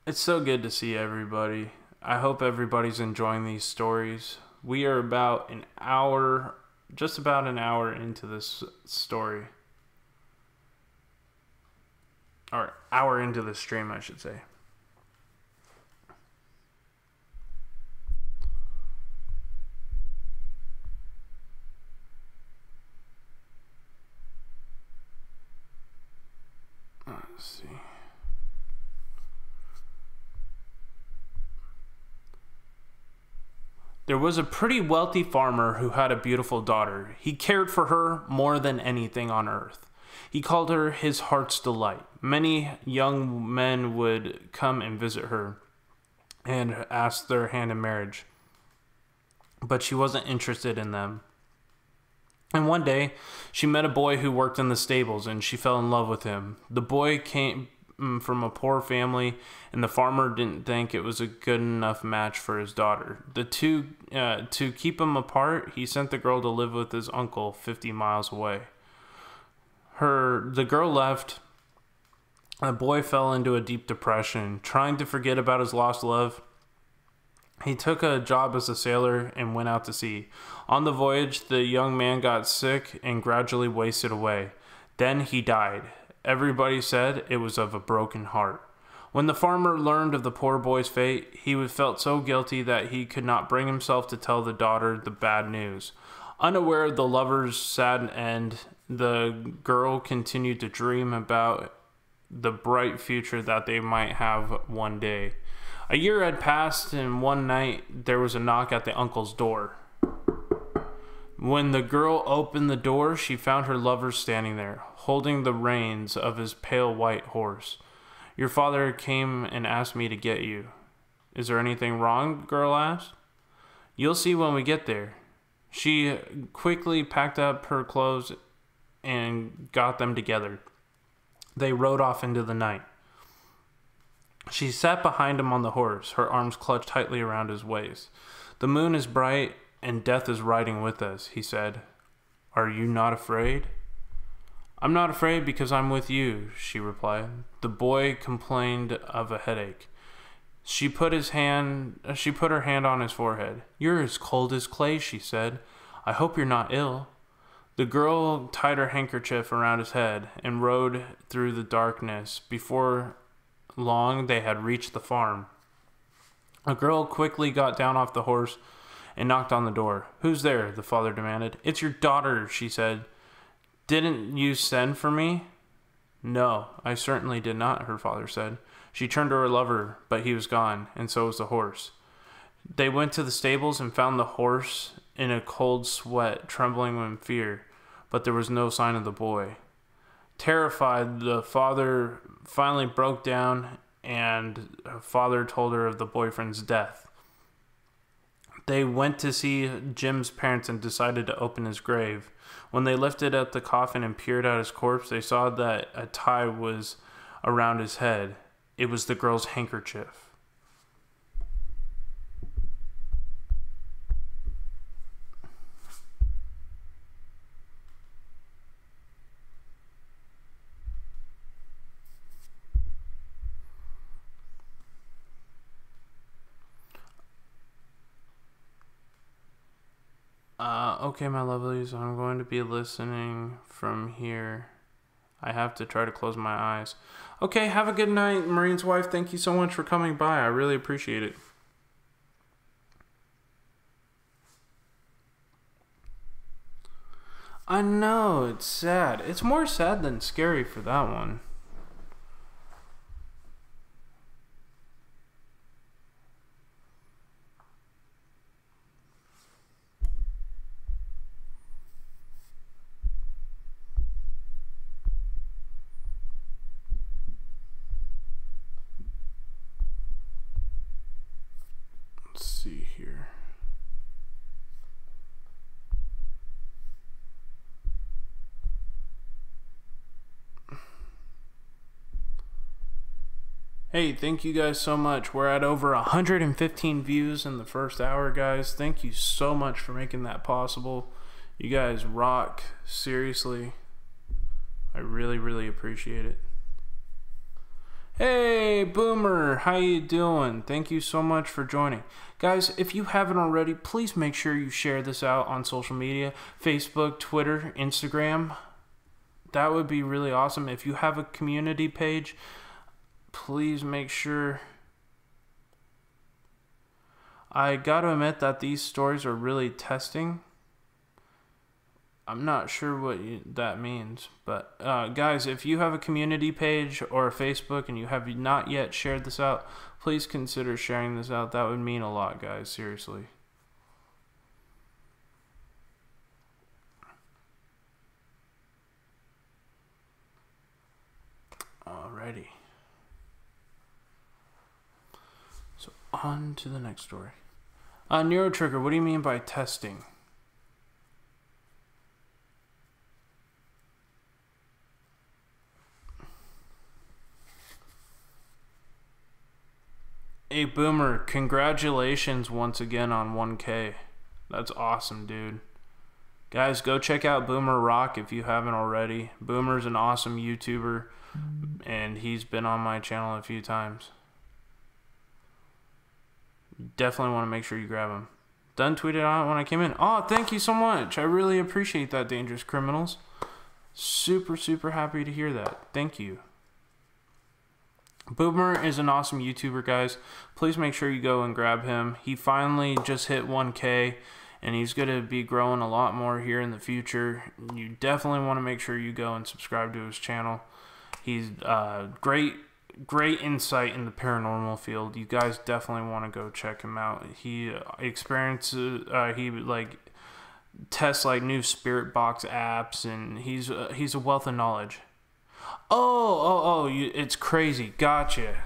It's so good to see everybody. I hope everybody's enjoying these stories. We are about an hour, just about an hour into this story. Or hour into the stream, I should say. Let's see. There was a pretty wealthy farmer who had a beautiful daughter. He cared for her more than anything on earth. He called her his heart's delight. Many young men would come and visit her and ask their hand in marriage, but she wasn't interested in them. And one day, she met a boy who worked in the stables, and she fell in love with him. The boy from a poor family, and the farmer didn't think it was a good enough match for his daughter. To keep them apart, he sent the girl to live with his uncle 50 miles away. The girl left. The boy fell into a deep depression, trying to forget about his lost love. He took a job as a sailor and went out to sea. On the voyage, the young man got sick and gradually wasted away. Then he died. Everybody said it was of a broken heart. When the farmer learned of the poor boy's fate, he felt so guilty that he could not bring himself to tell the daughter the bad news. Unaware of the lover's sad end, the girl continued to dream about the bright future that they might have one day. A year had passed, and one night there was a knock at the uncle's door. When the girl opened the door, she found her lover standing there, holding the reins of his pale white horse. "Your father came and asked me to get you." "Is there anything wrong?" the girl asked. "You'll see when we get there." She quickly packed up her clothes and got them together. They rode off into the night. She sat behind him on the horse, her arms clutched tightly around his waist. "The moon is bright, and death is riding with us," he said. "Are you not afraid?" "I'm not afraid because I'm with you," she replied. The boy complained of a headache. She put her hand on his forehead. "You're as cold as clay," she said. "I hope you're not ill." The girl tied her handkerchief around his head and rode through the darkness. Before long, they had reached the farm. A girl quickly got down off the horse and knocked on the door. "Who's there?" the father demanded. "It's your daughter," she said. "Didn't you send for me?" "No, I certainly did not," her father said. She turned to her lover, but he was gone, and so was the horse. They went to the stables and found the horse in a cold sweat, trembling in fear, but there was no sign of the boy. Terrified, the father finally broke down, and her father told her of the boyfriend's death. They went to see Jim's parents and decided to open his grave. When they lifted up the coffin and peered at his corpse, they saw that a tie was around his head. It was the girl's handkerchief. Okay, my lovelies, I'm going to be listening from here. I have to try to close my eyes. Okay, have a good night, Marine's wife. Thank you so much for coming by. I really appreciate it. I know, it's sad. It's more sad than scary for that one. See here. Hey, thank you guys so much. We're at over 115 views in the first hour, guys. Thank you so much for making that possible. You guys rock. Seriously. I really, really appreciate it. Hey, Boomer, how you doing? Thank you so much for joining. Guys, if you haven't already, please make sure you share this out on social media, Facebook, Twitter, Instagram. That would be really awesome. If you have a community page, please make sure. I gotta admit that these stories are really testing. I'm not sure what that means, but guys, if you have a community page or a Facebook and you have not yet shared this out, please consider sharing this out. That would mean a lot, guys, seriously. Alrighty. So on to the next story. Neurotrigger, what do you mean by testing? Hey, Boomer, congratulations once again on 1K. That's awesome, dude. Guys, go check out Boomer Rock if you haven't already. Boomer's an awesome YouTuber, and he's been on my channel a few times. Definitely want to make sure you grab him. Done tweeted on it when I came in. Oh, thank you so much. I really appreciate that, Dangerous Criminals. Super, super happy to hear that. Thank you. Boomer is an awesome YouTuber, guys. Please make sure you go and grab him. He finally just hit 1K, and he's going to be growing a lot more here in the future. You definitely want to make sure you go and subscribe to his channel. He's great insight in the paranormal field. You guys definitely want to go check him out. He experiences, he like tests like new spirit box apps, and he's a wealth of knowledge. It's crazy. Gotcha.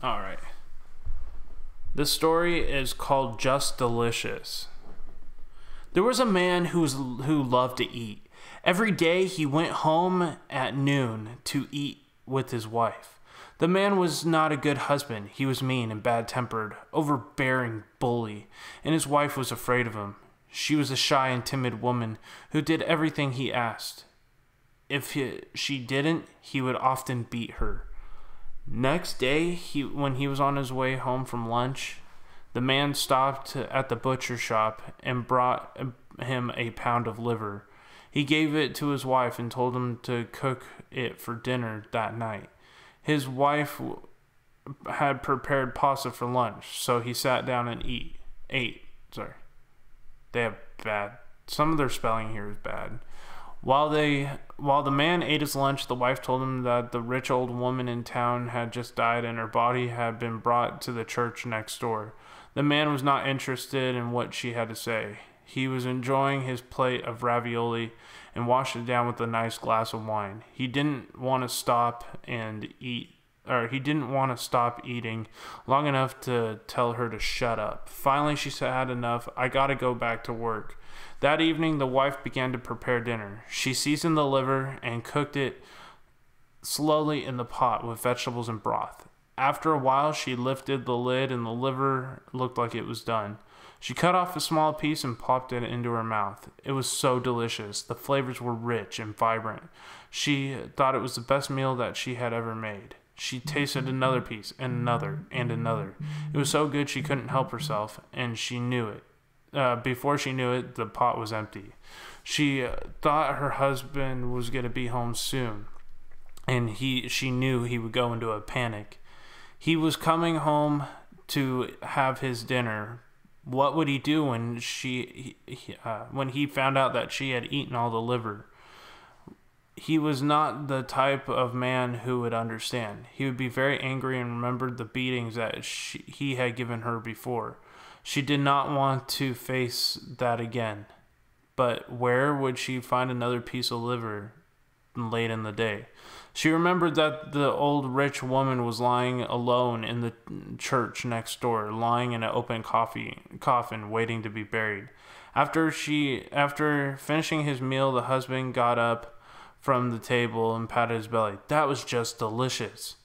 All right. This story is called Just Delicious. There was a man who loved to eat. Every day he went home at noon to eat with his wife. The man was not a good husband. He was mean and bad-tempered, overbearing bully, and his wife was afraid of him. She was a shy and timid woman who did everything he asked. If she didn't, he would often beat her. Next day, when he was on his way home from lunch, the man stopped at the butcher shop and brought him a pound of liver. He gave it to his wife and told him to cook it for dinner that night. His wife had prepared pasta for lunch, so he sat down and ate. They have bad. Some of their spelling here is bad. While the man ate his lunch, the wife told him that the rich old woman in town had just died and her body had been brought to the church next door. The man was not interested in what she had to say. He was enjoying his plate of ravioli and washed it down with a nice glass of wine. He didn't want to stop eating long enough to tell her to shut up. Finally, she had enough. I gotta go back to work. That evening, the wife began to prepare dinner. She seasoned the liver and cooked it slowly in the pot with vegetables and broth. After a while, she lifted the lid and the liver looked like it was done. She cut off a small piece and popped it into her mouth. It was so delicious. The flavors were rich and vibrant. She thought it was the best meal that she had ever made. She tasted another piece, and another, and another. It was so good she couldn't help herself, and she knew it. Before she knew it, the pot was empty. She thought her husband was going to be home soon, and she knew he would go into a panic. He was coming home to have his dinner. What would he do when he found out that she had eaten all the liver? He was not the type of man who would understand. He would be very angry and remembered the beatings that he had given her before. She did not want to face that again. But where would she find another piece of liver late in the day? She remembered that the old rich woman was lying alone in the church next door, lying in an open coffin, waiting to be buried. After finishing his meal, the husband got up from the table and patted his belly. That was just delicious.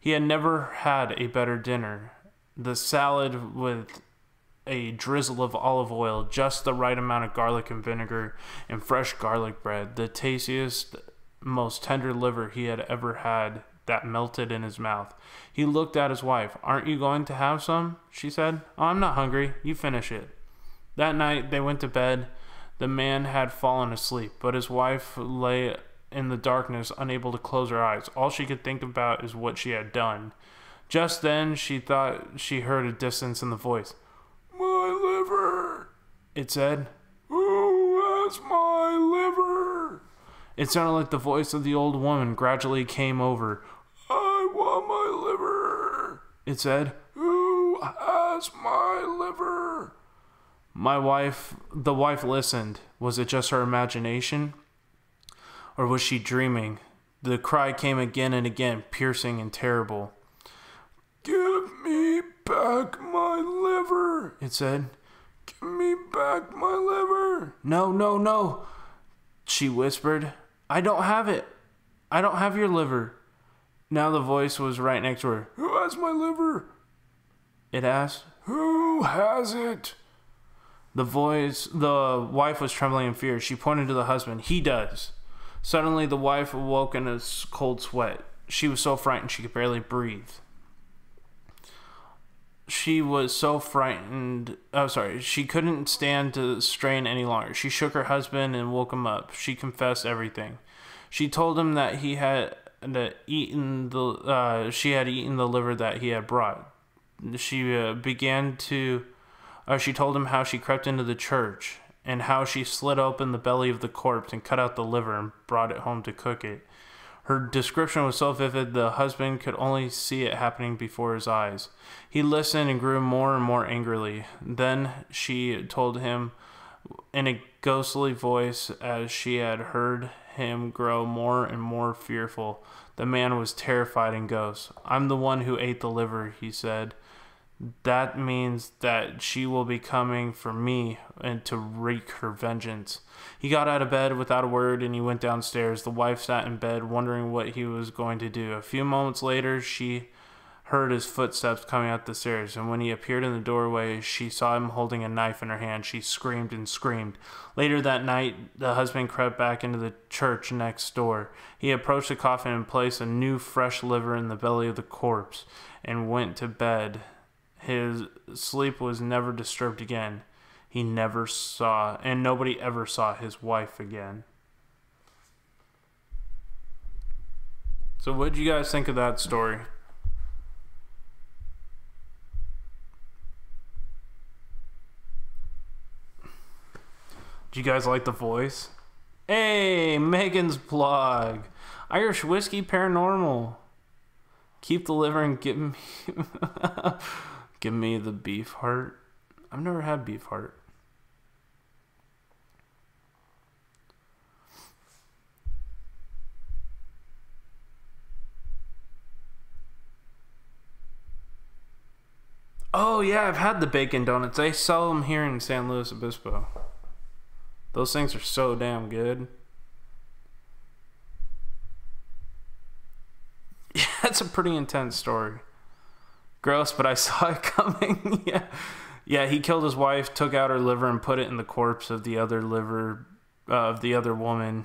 He had never had a better dinner. The salad with a drizzle of olive oil, just the right amount of garlic and vinegar, and fresh garlic bread. The tastiest, most tender liver he had ever had that melted in his mouth. He looked at his wife. "Aren't you going to have some?" she said. "Oh, I'm not hungry. You finish it." That night, they went to bed. The man had fallen asleep, but his wife lay in the darkness, unable to close her eyes. All she could think about is what she had done. Just then, she thought she heard a distance in the voice. "My liver," it said. "Who has my liver?" It sounded like the voice of the old woman gradually came over. "I want my liver," it said. "Who has my liver?" The wife listened. Was it just her imagination? Or was she dreaming? The cry came again and again, piercing and terrible. "Give me back my liver," it said. "Give me back my liver." No, she whispered. "I don't have it." I don't have your liver. Now the voice was right next to her. Who has my liver? It asked. Who has it? The wife was trembling in fear. She pointed to the husband. He does. Suddenly the wife awoke in a cold sweat. She was so frightened she could barely breathe. She was so frightened. Oh, sorry. She couldn't stand to strain any longer. She shook her husband and woke him up. She confessed everything. She told him that she had eaten the liver that he had brought. She told him how she crept into the church and how she slit open the belly of the corpse and cut out the liver and brought it home to cook it. Her description was so vivid the husband could only see it happening before his eyes. He listened and grew more and more angrily. Then she told him in a ghostly voice, as she had heard him grow more and more fearful. The man was terrified in ghosts. I'm the one who ate the liver, he said. That means that she will be coming for me and to wreak her vengeance. He got out of bed without a word and he went downstairs. The wife sat in bed wondering what he was going to do. A few moments later, she heard his footsteps coming up the stairs, and when he appeared in the doorway, she saw him holding a knife in her hand. She screamed and screamed. Later that night, the husband crept back into the church next door. He approached the coffin and placed a new fresh liver in the belly of the corpse and went to bed. His sleep was never disturbed again. He never saw, and nobody ever saw his wife again. So what did you guys think of that story? Do you guys like the voice? Hey, Megan's blog. Irish Whiskey Paranormal. Keep the liver and give me give me the beef heart. I've never had beef heart. Oh yeah, I've had the bacon donuts. They sell them here in San Luis Obispo. Those things are so damn good. Yeah, that's a pretty intense story. Gross, but I saw it coming. Yeah, he killed his wife, took out her liver, and put it in the corpse of the other woman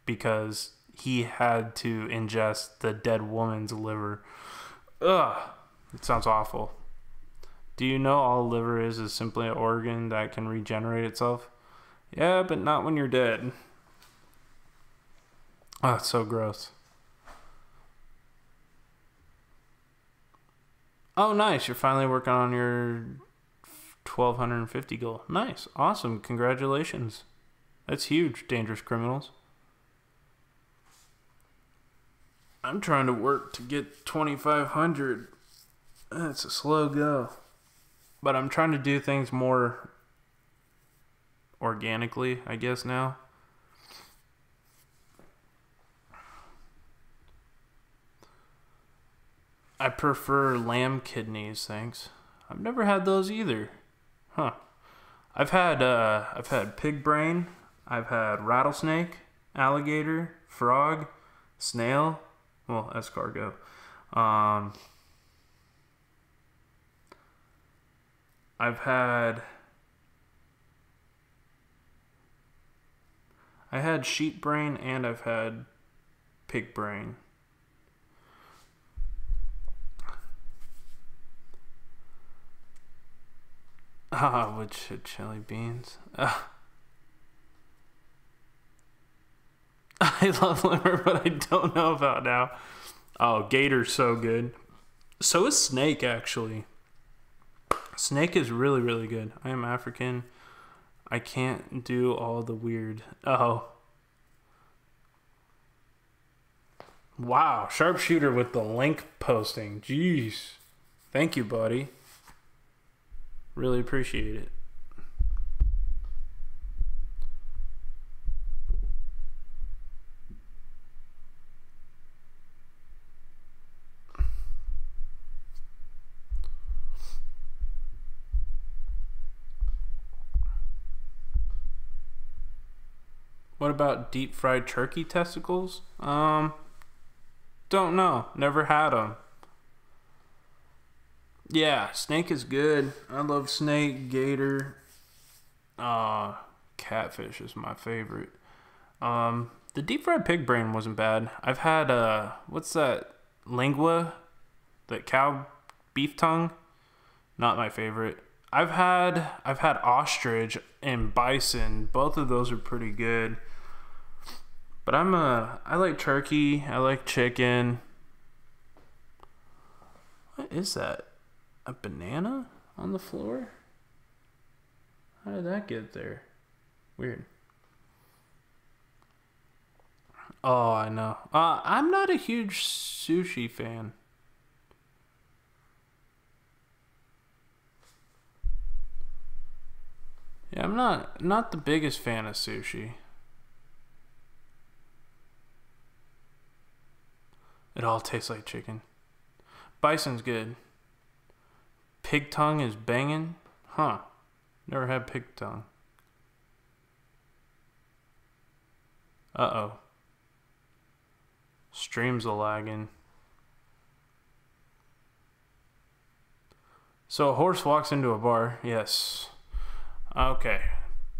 because he had to ingest the dead woman's liver. Ugh, it sounds awful. Do you know all liver is simply an organ that can regenerate itself? Yeah, but not when you're dead. Oh, it's so gross. Oh, nice. You're finally working on your 1,250 goal. Nice. Awesome. Congratulations. That's huge, dangerous criminals. I'm trying to work to get 2,500. It's a slow go. But I'm trying to do things more organically, I guess, now. I prefer lamb kidneys, thanks. I've never had those either. Huh. I've had pig brain, I've had rattlesnake, alligator, frog, snail, well, escargot. I had sheep brain and I've had pig brain. Which chili beans? I love liver, but I don't know about now. Oh, gator's so good. So is snake, actually. Snake is really, really good. I am African. I can't do all the weird. Oh. Wow. Sharpshooter with the link posting. Jeez. Thank you, buddy. Really appreciate it. What about deep fried turkey testicles? Don't know. Never had them. Yeah, snake is good. I love snake, gator. Catfish is my favorite. The deep fried pig brain wasn't bad. I've had what's that? Lingua, that cow beef tongue. Not my favorite. I've had ostrich and bison. Both of those are pretty good. But I like turkey. I like chicken. What is that? A banana on the floor? How did that get there? Weird. Oh, I know. I'm not a huge sushi fan. Yeah, I'm not the biggest fan of sushi. It all tastes like chicken. Bison's good. Pig tongue is banging? Huh. Never had pig tongue. Uh-oh. Stream's a lagging. So a horse walks into a bar. Yes. Okay.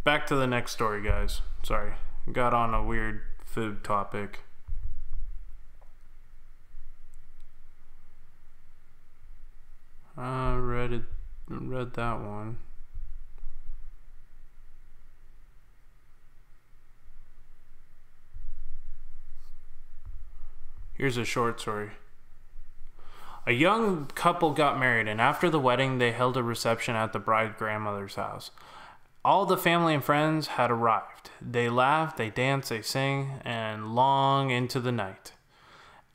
Back to the next story, guys. Sorry. Got on a weird food topic. Read that one. Here's a short story. A young couple got married, and after the wedding, they held a reception at the bride's grandmother's house. All the family and friends had arrived. They laughed, they danced, they sang, and long into the night.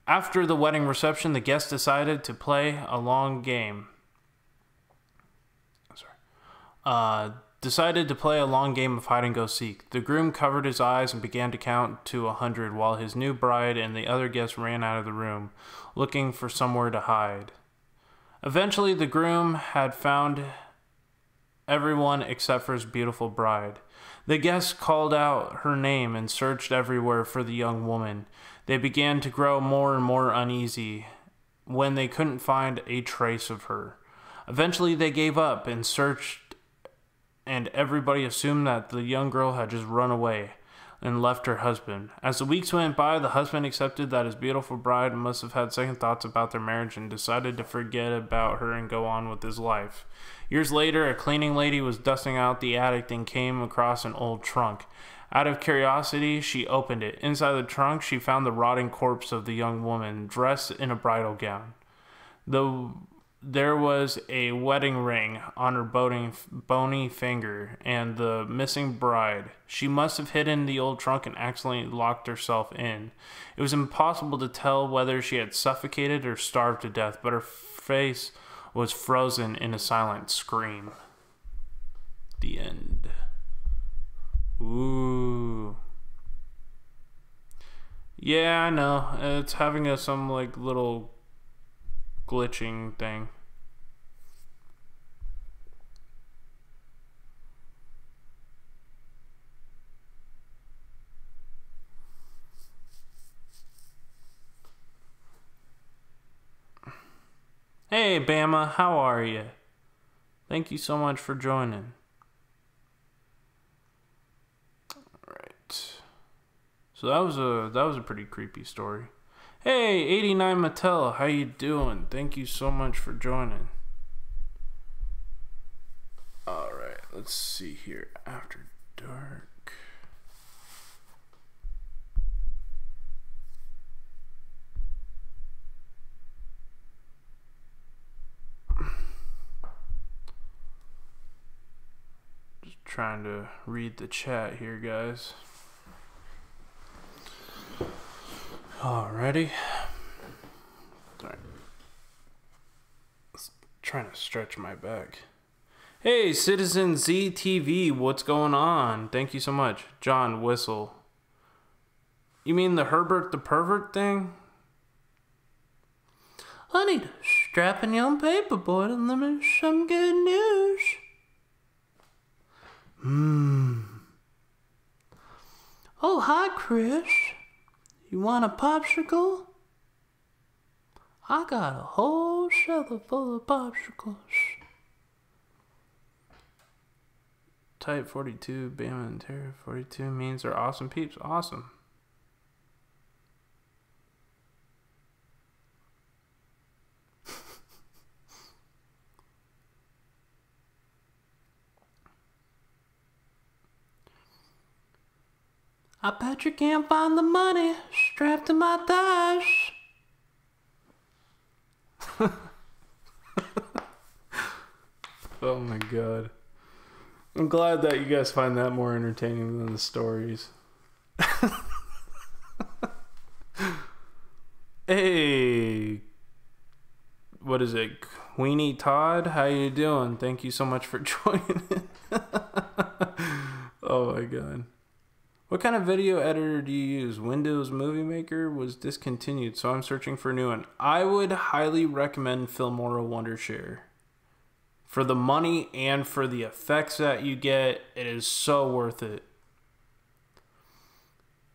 After the wedding reception, the guests decided to play a long game. Decided to play a long game of hide-and-go-seek. The groom covered his eyes and began to count to 100 while his new bride and the other guests ran out of the room, looking for somewhere to hide. Eventually, the groom had found everyone except for his beautiful bride. The guests called out her name and searched everywhere for the young woman. They began to grow more and more uneasy when they couldn't find a trace of her. Eventually, they gave up and searched, and everybody assumed that the young girl had just run away and left her husband. As the weeks went by, the husband accepted that his beautiful bride must have had second thoughts about their marriage and decided to forget about her and go on with his life. Years later, a cleaning lady was dusting out the attic and came across an old trunk. Out of curiosity, she opened it. Inside the trunk, she found the rotting corpse of the young woman, dressed in a bridal gown. There was a wedding ring on her bony finger and the missing bride. She must have hidden the old trunk and accidentally locked herself in. It was impossible to tell whether she had suffocated or starved to death, but her face was frozen in a silent scream. The end. Ooh. Yeah, I know. It's having some like little glitching thing. Hey Bama, how are you? Thank you so much for joining. Alright. So that was a pretty creepy story. Hey, 89 Mattel, how you doing? Thank you so much for joining. Alright, let's see here. After Dark. Just trying to read the chat here, guys. Alrighty. Alright. Trying to stretch my back. Hey, Citizen ZTV, what's going on? Thank you so much. John Whistle. You mean the Herbert the Pervert thing? I need to strap in young paper boy and let me some good news. Oh, hi, Chris. You want a popsicle? I got a whole cellar full of popsicles. Type 42, Bama and Terra 42 means they're awesome peeps. Awesome. I bet you can't find the money strapped to my thighs. Oh my god. I'm glad that you guys find that more entertaining than the stories. Hey, what is it? Queenie Todd, how you doing? Thank you so much for joining. Oh my god. What kind of video editor do you use? Windows Movie Maker was discontinued, so I'm searching for a new one. I would highly recommend Filmora Wondershare. For the money and for the effects that you get, it is so worth it.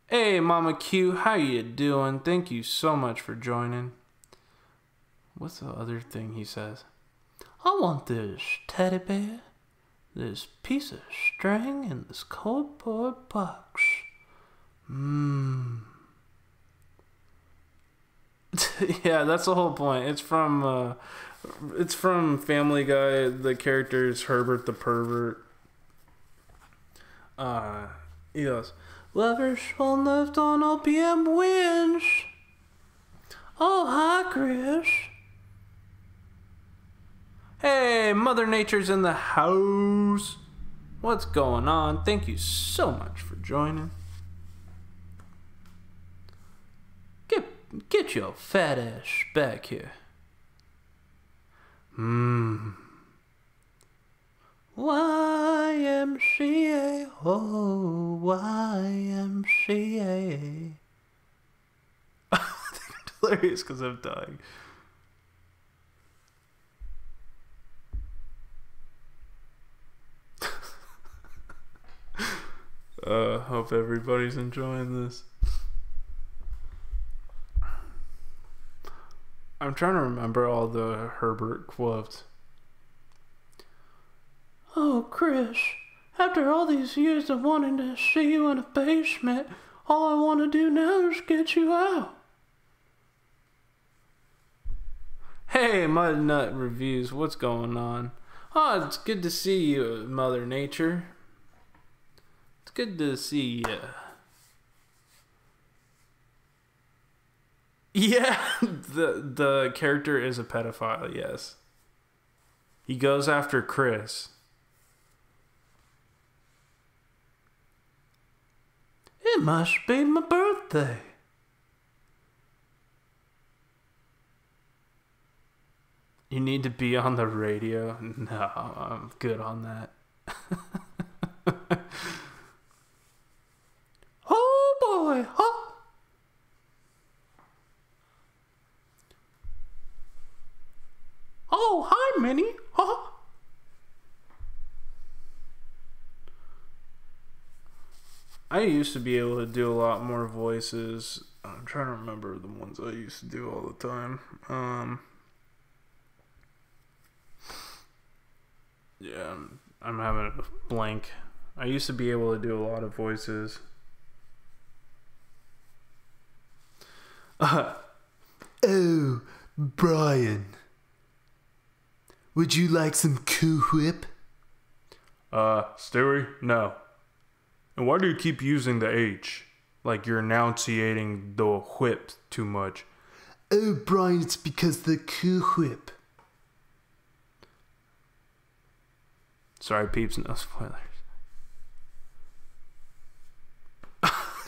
Hey, Mama Q, how you doing? Thank you so much for joining. What's the other thing he says? I want this teddy bear, this piece of string, and this cardboard box. Yeah, that's the whole point. It's from Family Guy. The character is Herbert the Pervert. He goes, lovers will lift on opium winds. Oh, hi, Chris. Hey, Mother Nature's in the house. What's going on? Thank you so much for joining. Get your fat ass back here. YMCA, oh, YMCA. I think it's hilarious because I'm dying. Hope everybody's enjoying this. I'm trying to remember all the Herbert quotes. Oh, Chris, after all these years of wanting to see you in a basement, all I want to do now is get you out. Hey, Mud Nut Reviews, what's going on? Oh, it's good to see you, Mother Nature. It's good to see you. Yeah, the character is a pedophile, yes. He goes after Chris. It must be my birthday. You need to be on the radio? No, I'm good on that. Oh boy, oh. Oh, hi, Minnie. Oh. I used to be able to do a lot more voices. I'm trying to remember the ones I used to do all the time. Yeah, I'm having a blank. I used to be able to do a lot of voices. Oh, Brian. Would you like some Cool Whip? Stewie? No. And why do you keep using the H? Like you're enunciating the whip too much. Oh, Brian, it's because the Cool Whip. Sorry, peeps, no spoilers.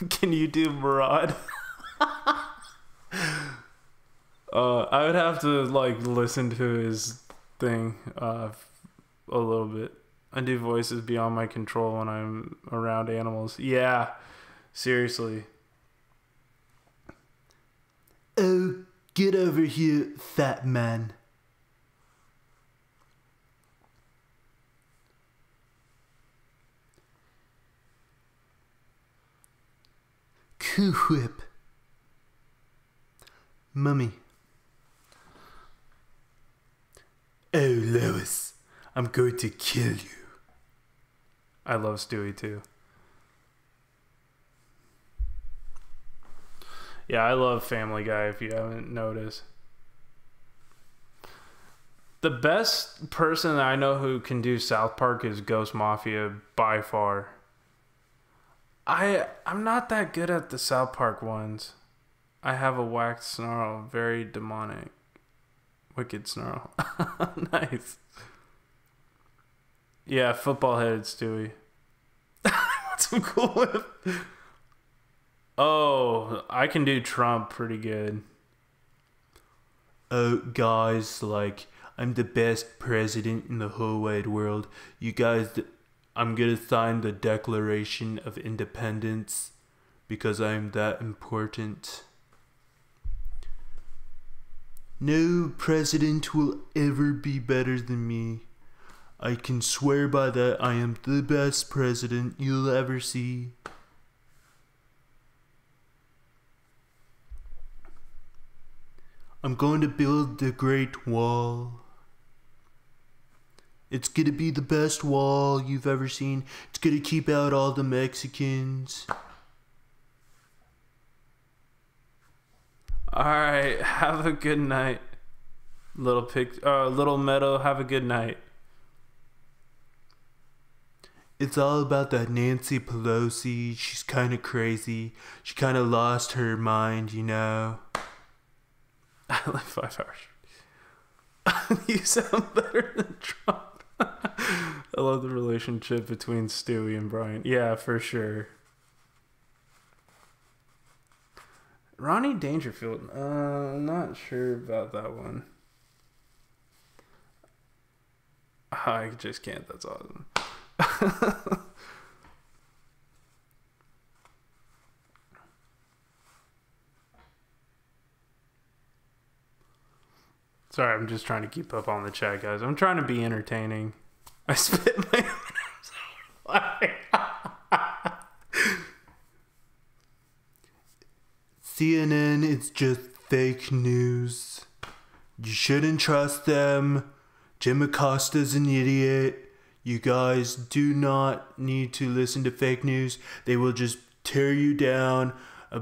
Can you do Murad? I would have to like listen to his thing a little bit. I do voices beyond my control when I'm around animals. Yeah, seriously. Oh, get over here, fat man. Cool Whip. Mummy. Oh, Lois, I'm going to kill you. I love Stewie too. Yeah, I love Family Guy if you haven't noticed. The best person that I know who can do South Park is Ghost Mafia by far. I'm not that good at the South Park ones. I have a waxed snarl, very demonic. Wicked snarl. Nice. Yeah, football headed Stewie. What's some cool whip? Oh, I can do Trump pretty good. Oh, guys, like, I'm the best president in the whole wide world. You guys, I'm gonna sign the Declaration of Independence because I'm that important. No president will ever be better than me. I can swear by that. I am the best president you'll ever see. I'm going to build the Great Wall. It's gonna be the best wall you've ever seen. It's gonna keep out all the Mexicans. Alright, have a good night. Little Meadow, have a good night. It's all about that Nancy Pelosi. She's kind of crazy. She kind of lost her mind, you know. I live 5 hours. You sound better than Trump. I love the relationship between Stewie and Brian. Yeah, for sure. Ronnie Dangerfield. Not sure about that one. I just can't. That's awesome. Sorry, I'm just trying to keep up on the chat, guys. I'm trying to be entertaining. I spit my CNN is just fake news. You shouldn't trust them. Jim Acosta's an idiot. You guys do not need to listen to fake news. They will just tear you down.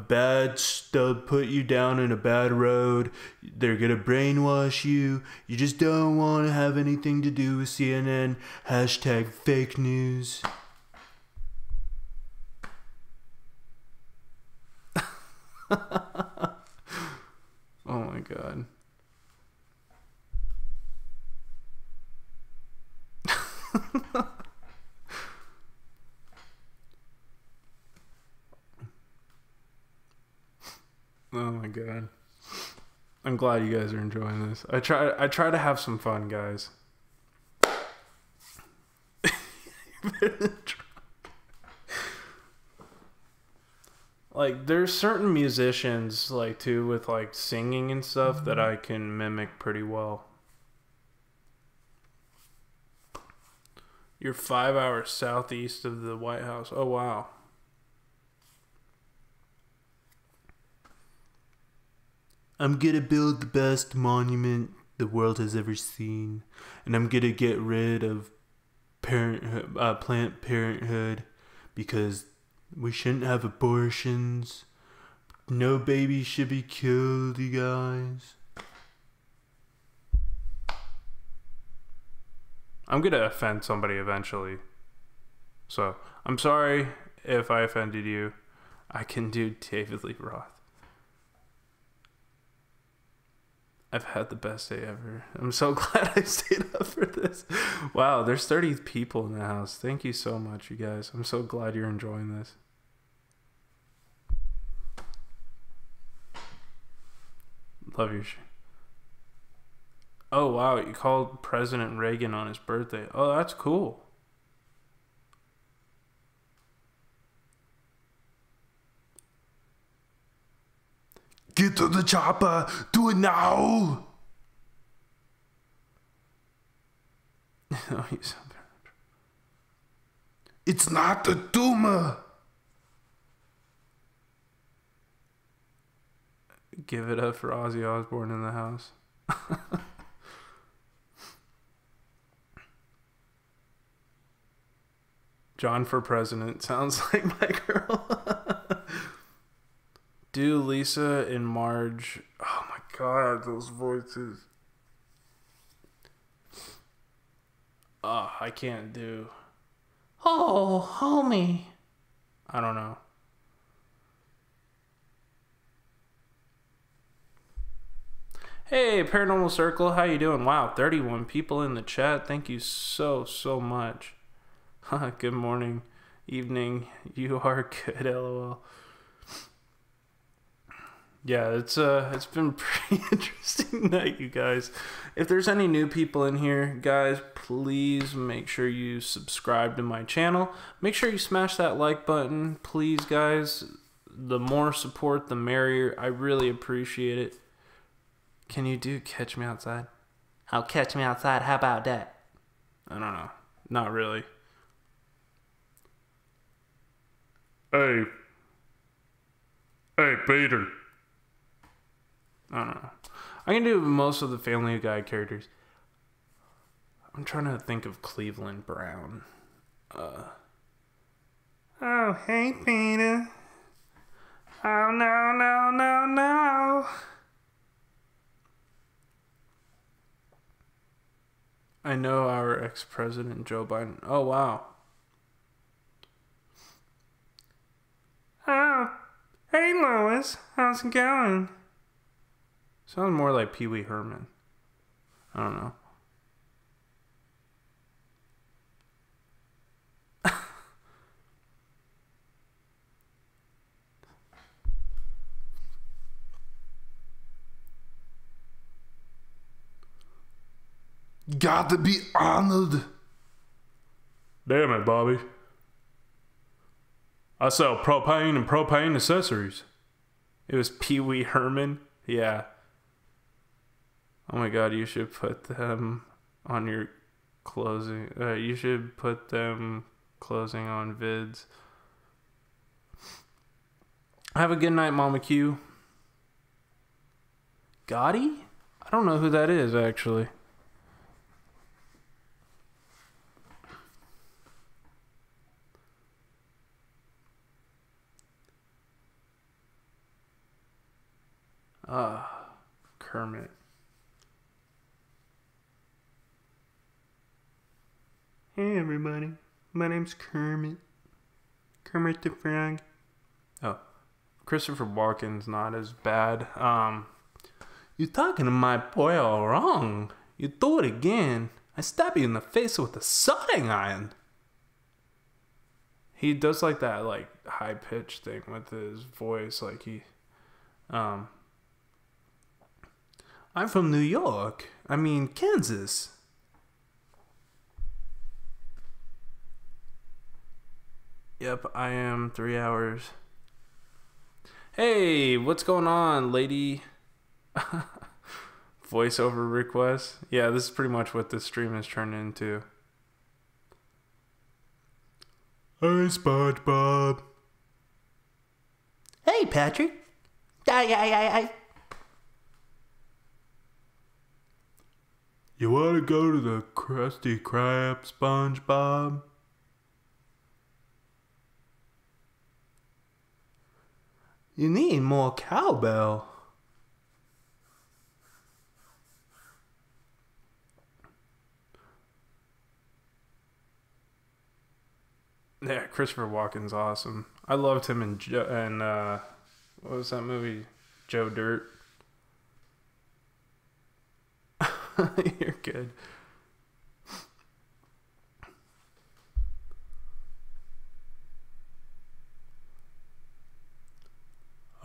They'll put you down in a bad road. They're gonna brainwash you. You just don't want to have anything to do with CNN. Hashtag fake news. Oh my god. Oh my god. I'm glad you guys are enjoying this. I try to have some fun, guys. Like, there's certain musicians, like, too, with, like, singing and stuff that I can mimic pretty well. You're 5 hours southeast of the White House. Oh, wow. I'm gonna build the best monument the world has ever seen. And I'm gonna get rid of Planned Parenthood because we shouldn't have abortions. No baby should be killed, you guys. I'm gonna offend somebody eventually. So, I'm sorry if I offended you. I can do David Lee Roth. I've had the best day ever. I'm so glad I stayed up for this. Wow, there's 30 people in the house. Thank you so much, you guys. I'm so glad you're enjoying this. Love your shit. Oh, wow, you called President Reagan on his birthday. Oh, that's cool. Get to the chopper! Do it now! Oh, you sound better. It's not the tumor! Give it up for Ozzy Osbourne in the house. John for president. Sounds like my girl. Do Lisa and Marge. Oh my god, those voices. Oh, I can't do. Oh, homie. I don't know. Hey, Paranormal Circle, how you doing? Wow, 31 people in the chat. Thank you so much. Good morning, evening. You are good, lol. Yeah, it's been a pretty interesting night, you guys. If there's any new people in here, guys, please make sure you subscribe to my channel. Make sure you smash that like button, please, guys. The more support, the merrier. I really appreciate it. Can you do Catch Me Outside? I'll Catch Me Outside. How about that? I don't know. Not really. Hey, Peter. I don't know. I can do most of the Family Guy characters. I'm trying to think of Cleveland Brown. Oh, hey, Peter. Oh, no. I know our ex-president, Joe Biden. Oh, wow. Oh, hey, Lois. How's it going? Sounds more like Pee Wee Herman. I don't know. Got to be honored. Damn it, Bobby. I sell propane and propane accessories. It was Pee Wee Herman. Yeah. Oh my god, you should put them on your closing. You should put them closing on vids. Have a good night, Mama Q. Gotti? I don't know who that is, actually. Kermit. Hey everybody, my name's Kermit. Kermit the Frog. Oh, Christopher Walken's not as bad. You talking to my boy all wrong. You do it again. I stab you in the face with a soldering iron. He does like that high pitched thing with his voice, like he I'm from New York. I mean, Kansas. Yep, I am 3 hours. Hey, what's going on, lady? Voiceover request. Yeah, this is pretty much what this stream has turned into. Hey, SpongeBob. Hey, Patrick. You want to go to the Krusty Krab, SpongeBob? You need more cowbell. Yeah, Christopher Walken's awesome. I loved him in what was that movie? Joe Dirt. You're good.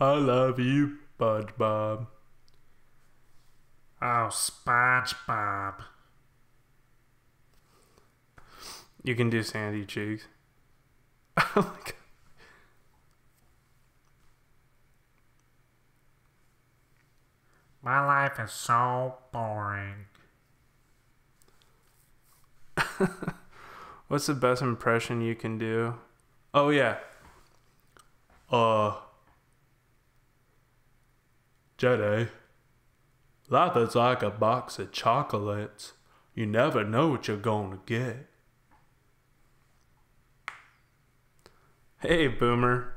I love you, SpongeBob. Oh, SpongeBob. You can do Sandy Cheeks. Oh my god. My life is so boring. What's the best impression you can do? Oh yeah. Jedi. Life is like a box of chocolates. You never know what you're gonna get. Hey, Boomer.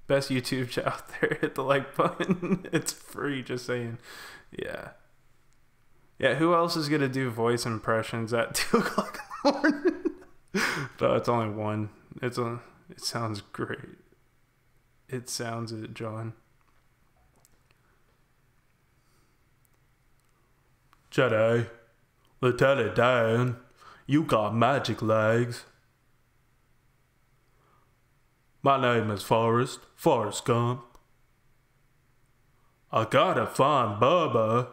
Best YouTube channel out there. Hit the like button. It's free, just saying. Yeah. Yeah, who else is going to do voice impressions at 2 o'clock in the morning? No, it's only one. It sounds great. It sounds it, John. Jedi, Lieutenant Dan, you got magic legs. My name is Forrest Gump. I gotta find Bubba.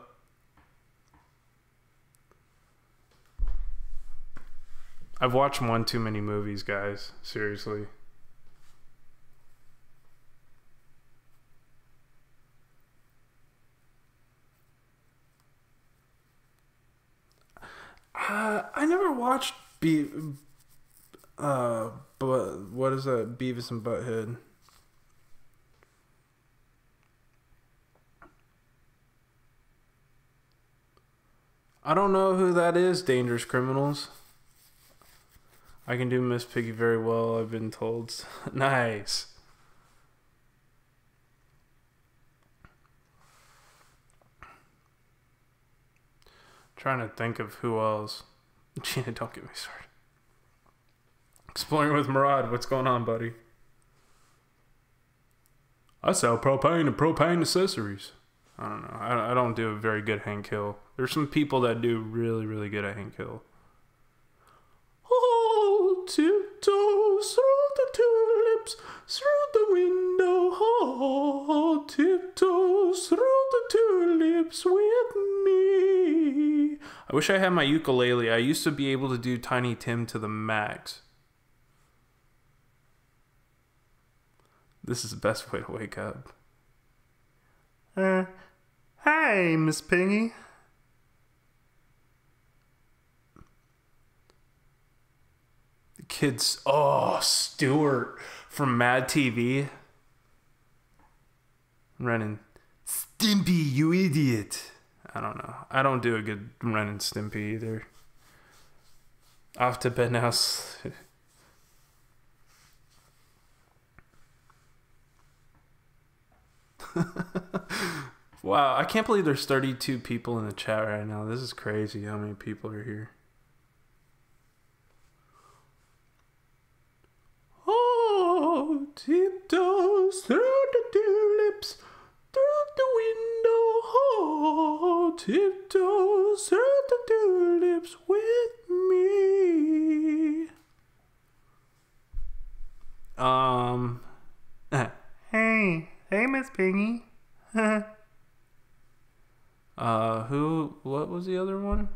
I've watched one too many movies, guys. Seriously. I never watched but what is that? Beavis and Butthead. I don't know who that is, Dangerous Criminals. I can do Miss Piggy very well, I've been told. Nice. Trying to think of who else. Gina, don't get me started. Exploring with Murad, what's going on, buddy? I sell propane and propane accessories. I don't know. I don't do a very good Hank Hill. There's some people that do really, really good at Hank Hill. Oh, tiptoes through the tulips, through the window. Oh, tiptoes through the tulips with me. I wish I had my ukulele. I used to be able to do Tiny Tim to the max. This is the best way to wake up. Hi, Miss Piggy. The kids, Stuart from Mad TV. Ren and Stimpy, you idiot. I don't know. I don't do a good Ren and Stimpy either. Off to bed now. Wow, I can't believe there's 32 people in the chat right now. This is crazy how many people are here. Oh, tiptoes through the tulips, through the window. Oh, tiptoes through the tulips with me. Hey, Miss Piggy. What was the other one?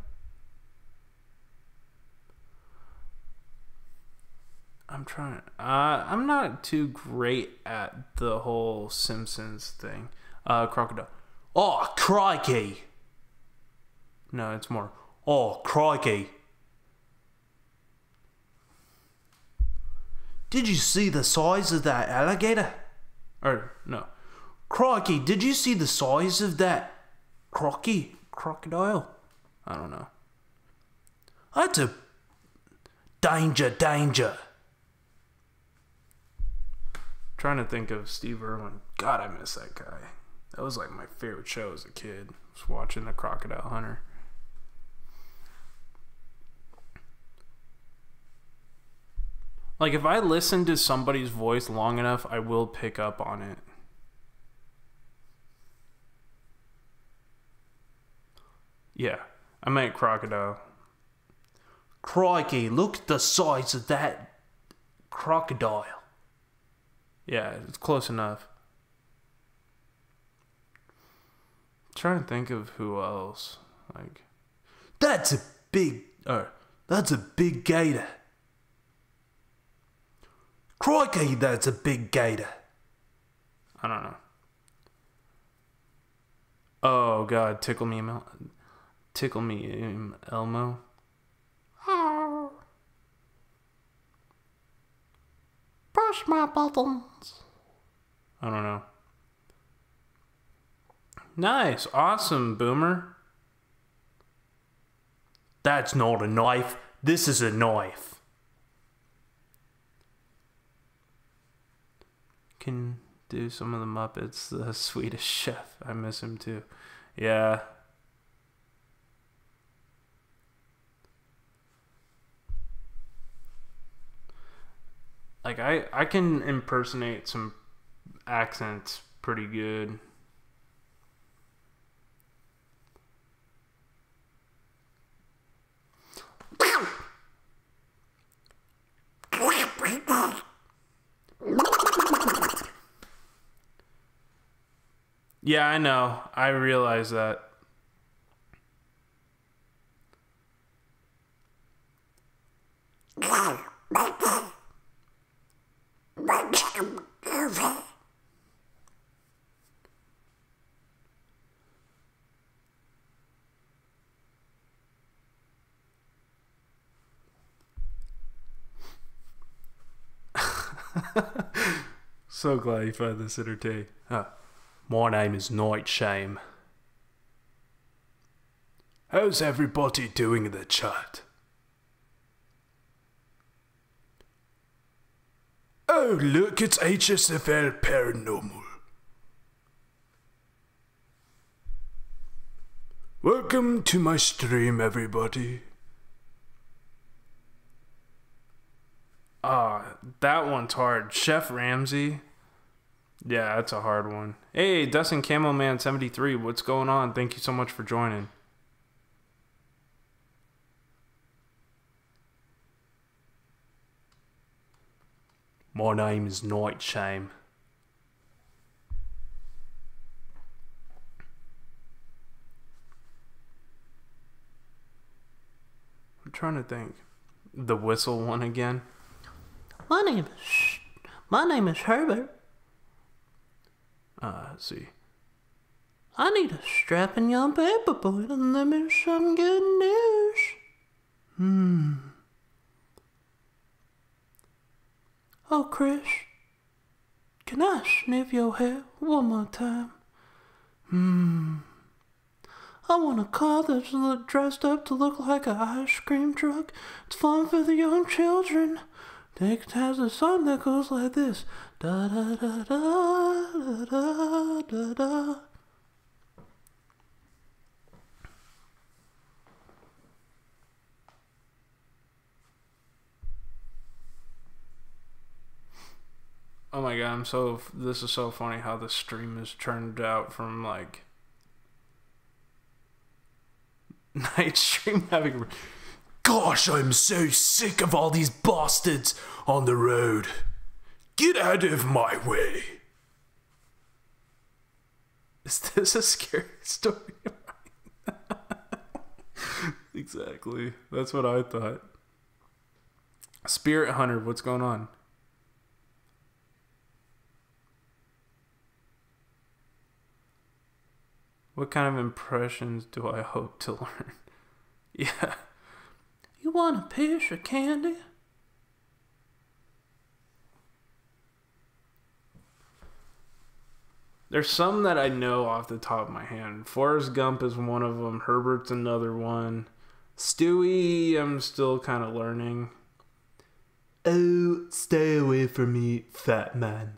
I'm not too great at the whole Simpsons thing. Crocodile. Oh, crikey. No, it's more, oh, crikey. Did you see the size of that alligator? Or, no. Crikey, did you see the size of that crocodile? I don't know. That's a danger. Trying to think of Steve Irwin. God, I miss that guy. That was like my favorite show as a kid. Was watching The Crocodile Hunter. Like, if I listen to somebody's voice long enough, I will pick up on it. Yeah, I meant crocodile. Crikey, look at the size of that crocodile. Yeah, it's close enough. I'm trying to think of who else. Like, that's a big gator. Crikey, that's a big gator. I don't know. Oh God, tickle me, Elmo. Push my buttons. I don't know. Nice, awesome, Boomer. That's not a knife. This is a knife. can do some of the Muppets. The Swedish Chef, I miss him too. Yeah. Like, I can impersonate some accents pretty good. Yeah, I know. I realize that. So glad you find this entertaining. My name is Nightshame. How's everybody doing in the chat? Oh, look, it's HSFL Paranormal. Welcome to my stream, everybody. That one's hard. Chef Ramsay. Yeah, that's a hard one. Hey, Dustin Camelman 73, what's going on? Thank you so much for joining. My name is Nightshame. I'm trying to think. The whistle one again. My name is Herbert. Let's see. I need a strapping young paper boy to let me some good news. Oh, Chris, can I sniff your hair one more time? I want a car that's dressed up to look like an ice cream truck. It's fun for the young children. It has a song that goes like this. Da da da da da da da. Oh my god, this is so funny how the stream has turned out from like night stream having. Gosh, I'm so sick of all these bastards on the road. Get out of my way. Is this a scary story? Exactly. That's what I thought. Spirit Hunter, what's going on? What kind of impressions do I hope to learn? Yeah. You want a piece of candy? There's some that I know off the top of my hand. Forrest Gump is one of them. Herbert's another one. Stewie, I'm still kind of learning. Oh, stay away from me, fat man.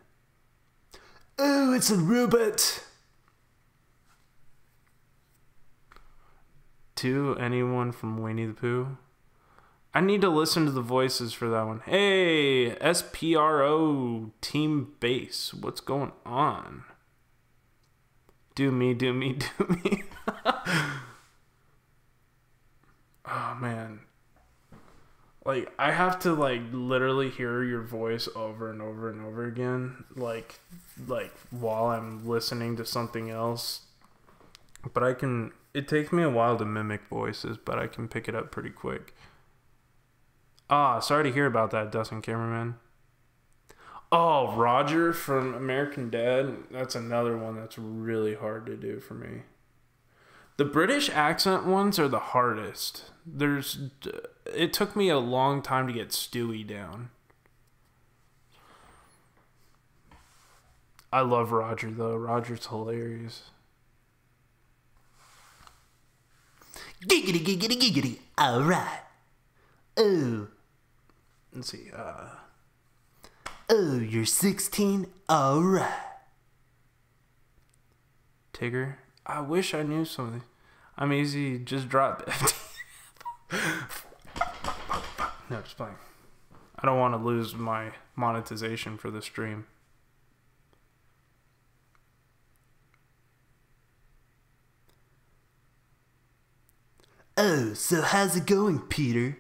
Oh, it's a robot. To anyone from Winnie the Pooh? I need to listen to the voices for that one. Hey, SPRO Team Base. What's going on? Do me, do me, do me. Oh, man. Like, I have to, like, literally hear your voice over and over and over again. Like while I'm listening to something else. But it takes me a while to mimic voices, but I can pick it up pretty quick. Sorry to hear about that, Dustin Cameraman. Oh, Roger from American Dad. That's another one that's really hard to do for me. The British accent ones are the hardest. It took me a long time to get Stewie down. I love Roger, though. Roger's hilarious. Giggity, giggity, giggity. All right. Oh. Let's see. Oh, you're 16? Alright. Tigger, I wish I knew something. I'm easy, just drop it. No, just playing. I don't want to lose my monetization for the stream. Oh, so how's it going, Peter?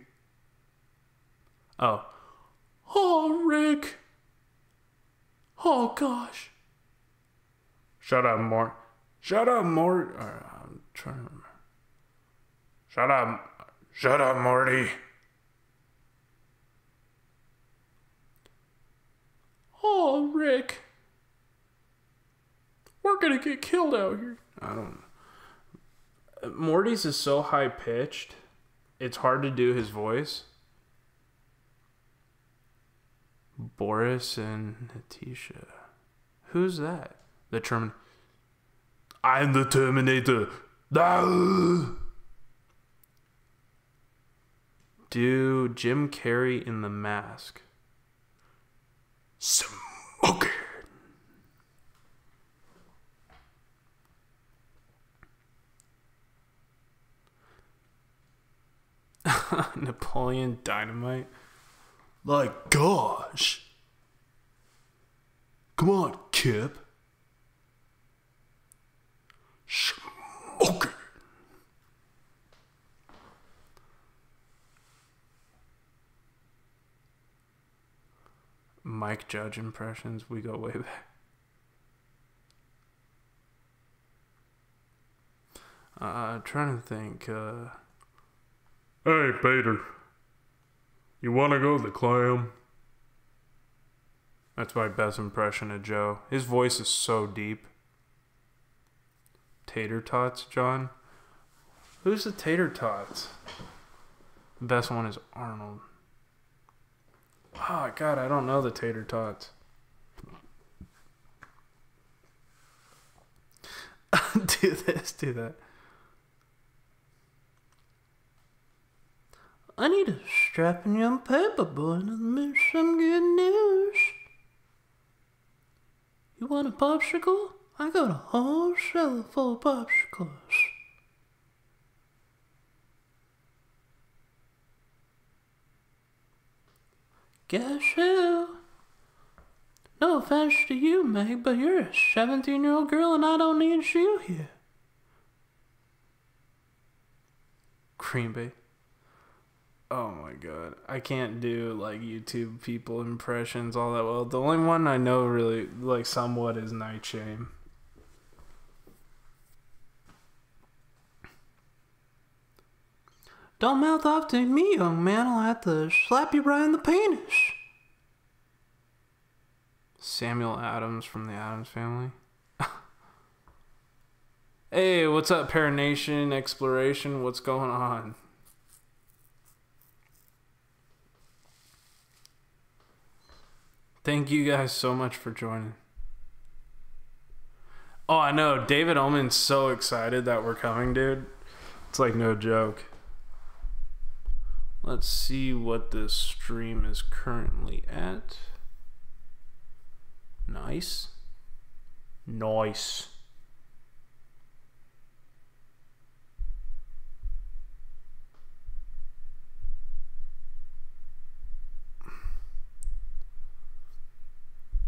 Oh. Oh, Rick. Oh, gosh. Shut up, Mort. Shut up, Mort. I'm trying to remember. Shut up. Shut up, Morty. Oh, Rick. We're gonna get killed out here. I don't know. Morty's is so high pitched, it's hard to do his voice. Boris and Natisha. Who's that? The Terminator. I'm the Terminator. Ah! Do Jim Carrey in The Mask. Smoke it. Napoleon Dynamite. Like, gosh. Come on, Kip. Smoke it. Mike Judge impressions, we go way back. I'm trying to think. Hey, Peter. You want to go to the clam? That's my best impression of Joe. His voice is so deep. Tater Tots, John? Who's the Tater Tots? The best one is Arnold. Oh, God, I don't know the Tater Tots. Do this, do that. I need a strapping young paper boy to miss some good news. You want a popsicle? I got a whole cellar full of popsicles. Guess who? No offense to you, Meg, but you're a 17-year-old girl and I don't need you here. Green Bay. Oh my God. I can't do like YouTube people impressions all that well. The only one I know really like somewhat is Night Shame. Don't mouth off to me, young man. I'll have to slap you right in the penis. Samuel Adams from the Adams Family. Hey, what's up, Paranation Exploration? What's going on? Thank you guys so much for joining. Oh, I know. David Omen's so excited that we're coming, dude. It's like no joke. Let's see what this stream is currently at. Nice. Nice.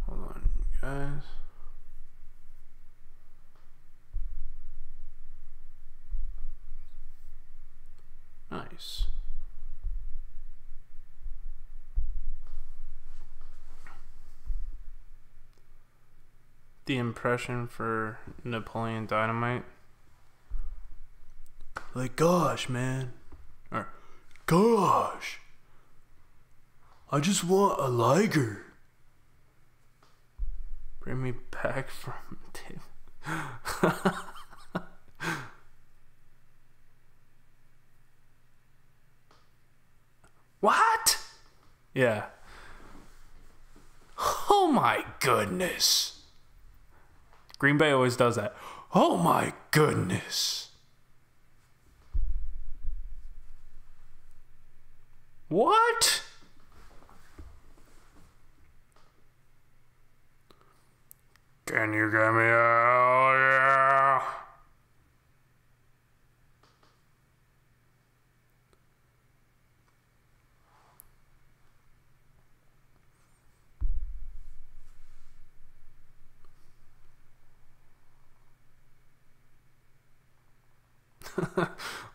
Hold on, you guys. Nice. The impression for Napoleon Dynamite. Like, gosh, man. Or, gosh. I just want a liger. Bring me back from What? Yeah. Oh my goodness. Green Bay always does that. Oh my goodness. What? Can you get me out? Yeah.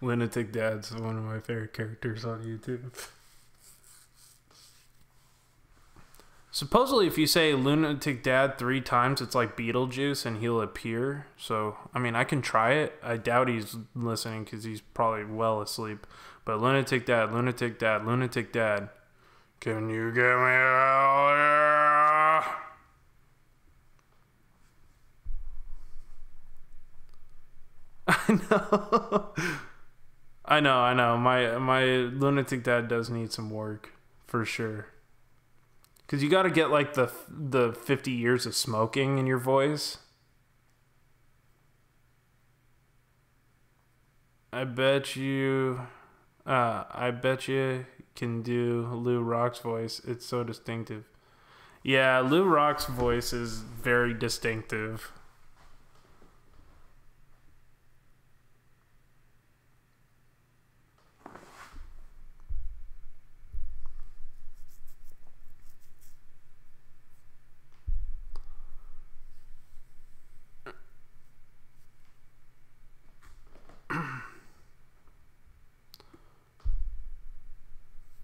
Lunatic Dad's one of my favorite characters on YouTube. Supposedly, if you say Lunatic Dad 3 times, it's like Beetlejuice and he'll appear. So, I mean, I can try it. I doubt he's listening because he's probably well asleep. But Lunatic Dad, Lunatic Dad, Lunatic Dad. Can you get me out? Yeah. I know. My Lunatic Dad does need some work for sure. Cause you got to get like the 50 years of smoking in your voice. I bet you can do Lou Rock's voice. It's so distinctive. Yeah, Lou Rock's voice is very distinctive.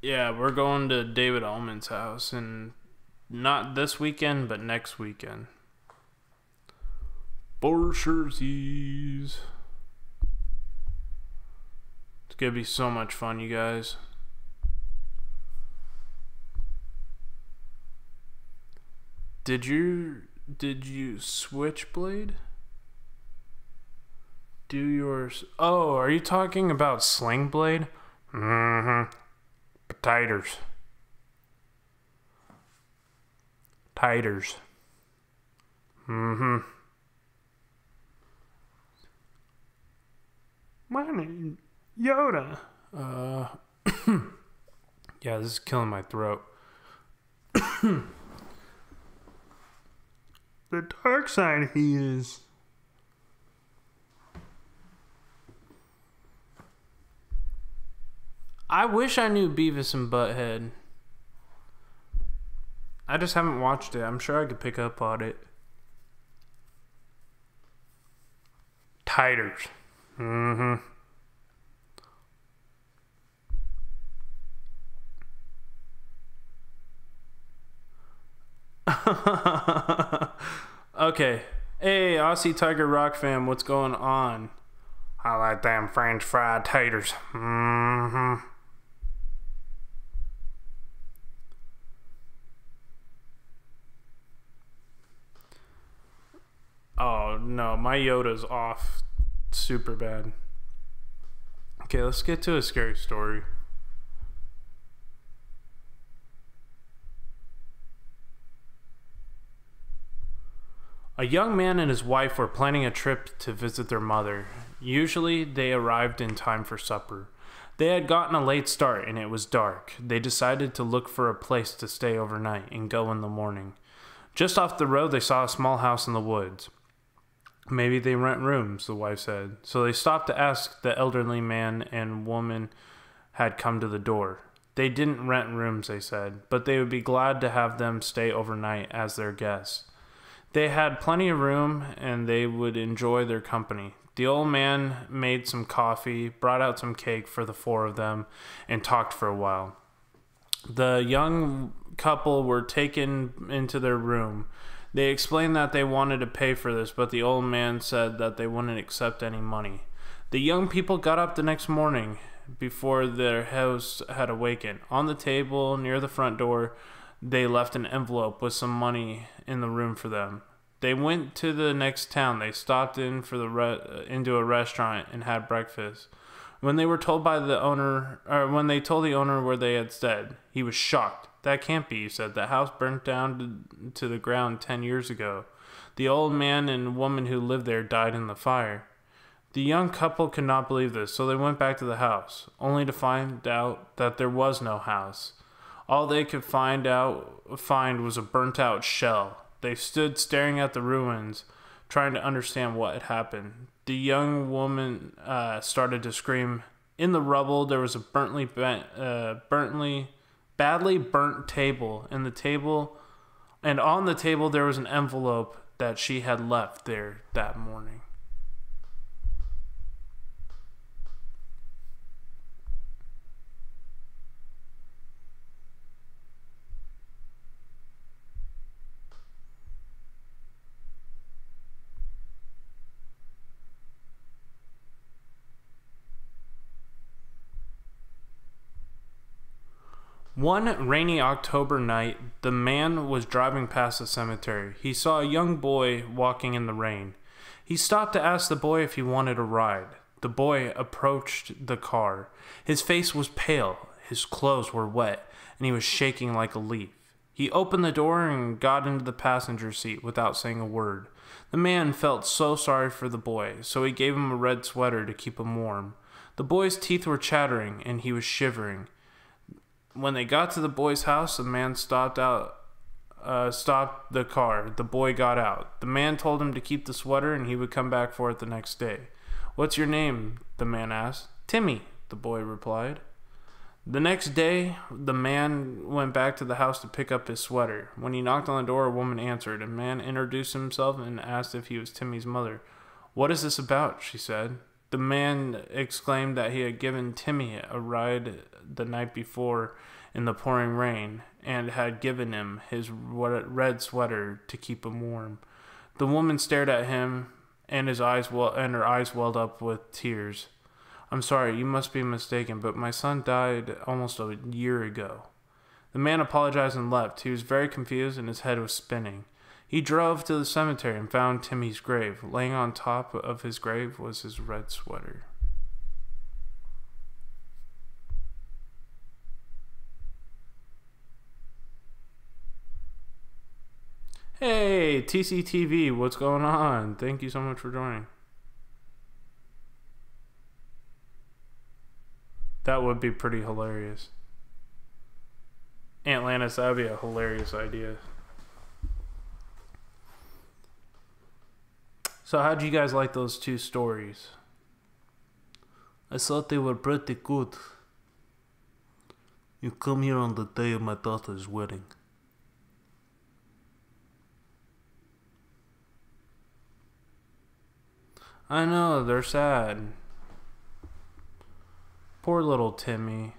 Yeah, we're going to David Allman's house, and not this weekend, but next weekend. For surezies. It's gonna be so much fun, you guys. Did you Switchblade? Do yours? Oh, are you talking about Sling Blade? Mm-hmm. Titers. Mm-hmm. My name Yoda. Yeah, this is killing my throat. The dark side he is. I wish I knew Beavis and Butthead. I just haven't watched it. I'm sure I could pick up on it. Titers. Mm-hmm. Okay. Hey, Aussie Tiger Rock fam, what's going on? I like them French fried taters. Mm-hmm. Oh, no, my Yoda's off super bad. Okay, let's get to a scary story. A young man and his wife were planning a trip to visit their mother. Usually, they arrived in time for supper. They had gotten a late start and it was dark. They decided to look for a place to stay overnight and go in the morning. Just off the road, they saw a small house in the woods. Maybe they rent rooms, the wife said. So they stopped to ask the elderly man and woman had come to the door. They didn't rent rooms, they said, but they would be glad to have them stay overnight as their guests. They had plenty of room and they would enjoy their company. The old man made some coffee, brought out some cake for the 4 of them, and talked for a while. The young couple were taken into their room. They explained that they wanted to pay for this, but the old man said that they wouldn't accept any money. The young people got up the next morning before their host had awakened. On the table near the front door, they left an envelope with some money in the room for them. They went to the next town. They stopped in for into a restaurant and had breakfast. When they told the owner where they had stayed, he was shocked. That can't be, he said. The house burnt down to the ground 10 years ago. The old man and woman who lived there died in the fire. The young couple could not believe this, so they went back to the house, only to find out that there was no house. All they could find was a burnt-out shell. They stood staring at the ruins, trying to understand what had happened. The young woman started to scream. In the rubble, there was a badly burnt table, and on the table there was an envelope that she had left there that morning. One rainy October night, the man was driving past the cemetery. He saw a young boy walking in the rain. He stopped to ask the boy if he wanted a ride. The boy approached the car. His face was pale, his clothes were wet, and he was shaking like a leaf. He opened the door and got into the passenger seat without saying a word. The man felt so sorry for the boy, so he gave him a red sweater to keep him warm. The boy's teeth were chattering, and he was shivering. When they got to the boy's house, the man stopped the car. The boy got out. The man told him to keep the sweater and he would come back for it the next day. "What's your name?" the man asked. "Timmy," the boy replied. The next day, the man went back to the house to pick up his sweater. When he knocked on the door, a woman answered. A man introduced himself and asked if he was Timmy's mother. "What is this about?" she said. The man exclaimed that he had given Timmy a ride the night before in the pouring rain and had given him his red sweater to keep him warm. The woman stared at him and her eyes welled up with tears. "I'm sorry, you must be mistaken, but my son died almost a year ago." The man apologized and left. He was very confused and his head was spinning. He drove to the cemetery and found Timmy's grave. Laying on top of his grave was his red sweater. Hey, TCTV, what's going on? Thank you so much for joining. That would be pretty hilarious. Atlantis, that would be a hilarious idea. So how'd you guys like those two stories? I thought they were pretty good. You come here on the day of my daughter's wedding. I know, they're sad. Poor little Timmy.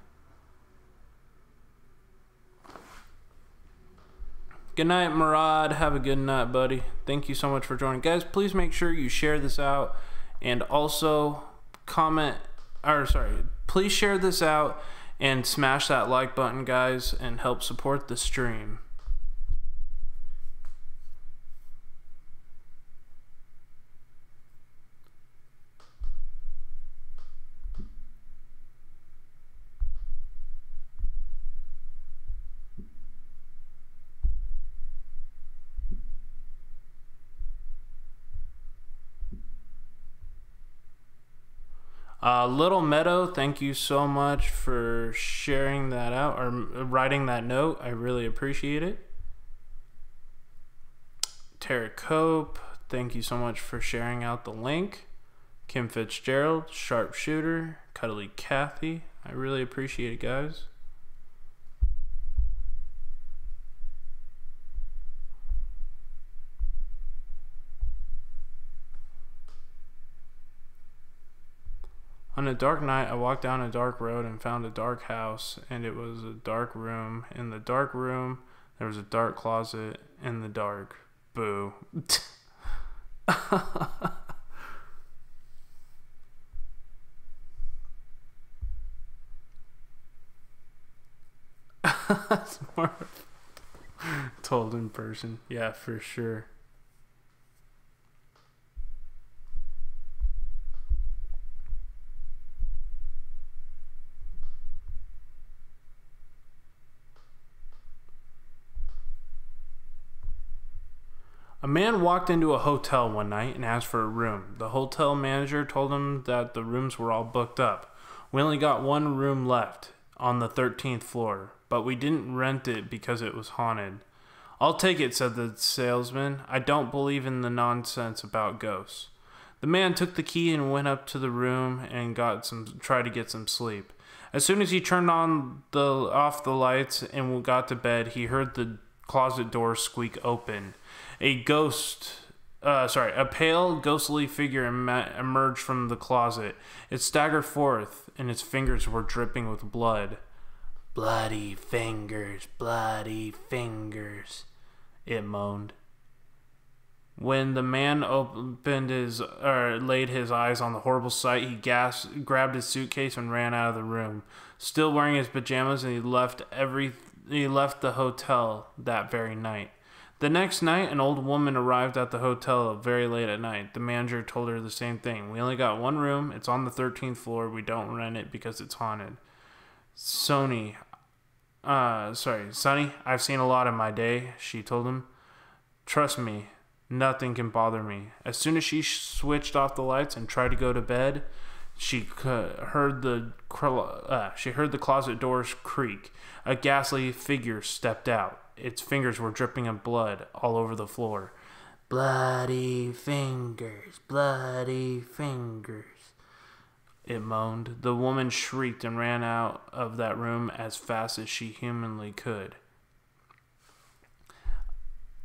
Good night, Murad. Have a good night, buddy. Thank you so much for joining. Guys, please make sure you share this out and also please share this out and smash that like button, guys, and help support the stream. Little Meadow, thank you so much for sharing that out or writing that note. I really appreciate it. Tara Cope, thank you so much for sharing out the link. Kim Fitzgerald, Sharpshooter, Cuddly Kathy, I really appreciate it, guys. On a dark night, I walked down a dark road and found a dark house, and it was a dark room. In the dark room, there was a dark closet in the dark. Boo. That's more told in person. Yeah, for sure. A man walked into a hotel one night and asked for a room. The hotel manager told him that the rooms were all booked up. We only got one room left on the 13th floor, but we didn't rent it because it was haunted. "I'll take it," said the salesman. "I don't believe in the nonsense about ghosts." The man took the key and went up to the room and tried to get some sleep. As soon as he turned off the lights and got to bed, he heard the closet door squeak open. A pale, ghostly figure emerged from the closet. It staggered forth, and its fingers were dripping with blood. "Bloody fingers, bloody fingers," it moaned. When the man laid his eyes on the horrible sight, he grabbed his suitcase and ran out of the room. Still wearing his pajamas, and he left the hotel that very night. The next night, an old woman arrived at the hotel very late at night. The manager told her the same thing. "We only got one room. It's on the 13th floor. We don't rent it because it's haunted." Sonny, I've seen a lot in my day," she told him. "Trust me. Nothing can bother me." As soon as she switched off the lights and tried to go to bed, she heard the closet doors creak. A ghastly figure stepped out. Its fingers were dripping in blood all over the floor. "Bloody fingers, bloody fingers," it moaned. The woman shrieked and ran out of that room as fast as she humanly could.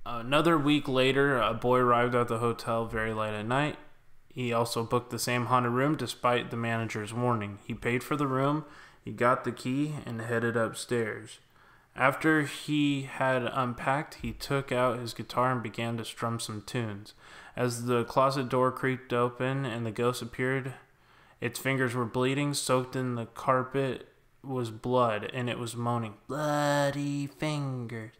Another week later, a boy arrived at the hotel very late at night. He also booked the same haunted room despite the manager's warning. He paid for the room, he got the key, and headed upstairs. After he had unpacked, he took out his guitar and began to strum some tunes. As the closet door creaked open and the ghost appeared, its fingers were bleeding, soaked in the carpet was blood, and it was moaning, "Bloody fingers,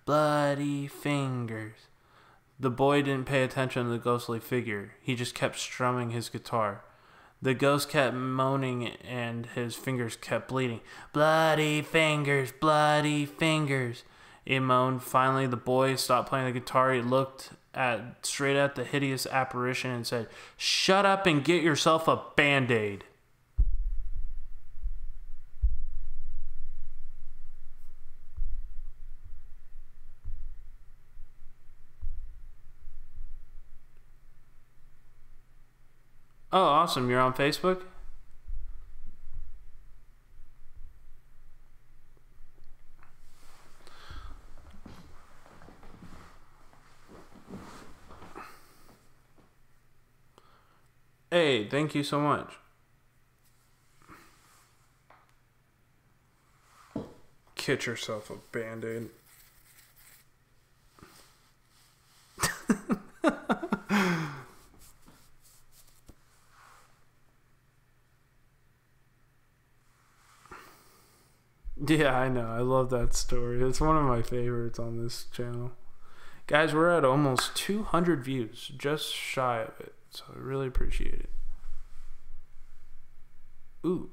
bloody fingers." The boy didn't pay attention to the ghostly figure. He just kept strumming his guitar. The ghost kept moaning and his fingers kept bleeding. "Bloody fingers, bloody fingers," it moaned. Finally, the boy stopped playing the guitar. He looked straight at the hideous apparition and said, "Shut up and get yourself a Band-Aid." Oh, awesome. You're on Facebook? Hey, thank you so much. Get yourself a Band-Aid. Yeah, I know. I love that story. It's one of my favorites on this channel. Guys, we're at almost 200 views. Just shy of it. So I really appreciate it. Ooh.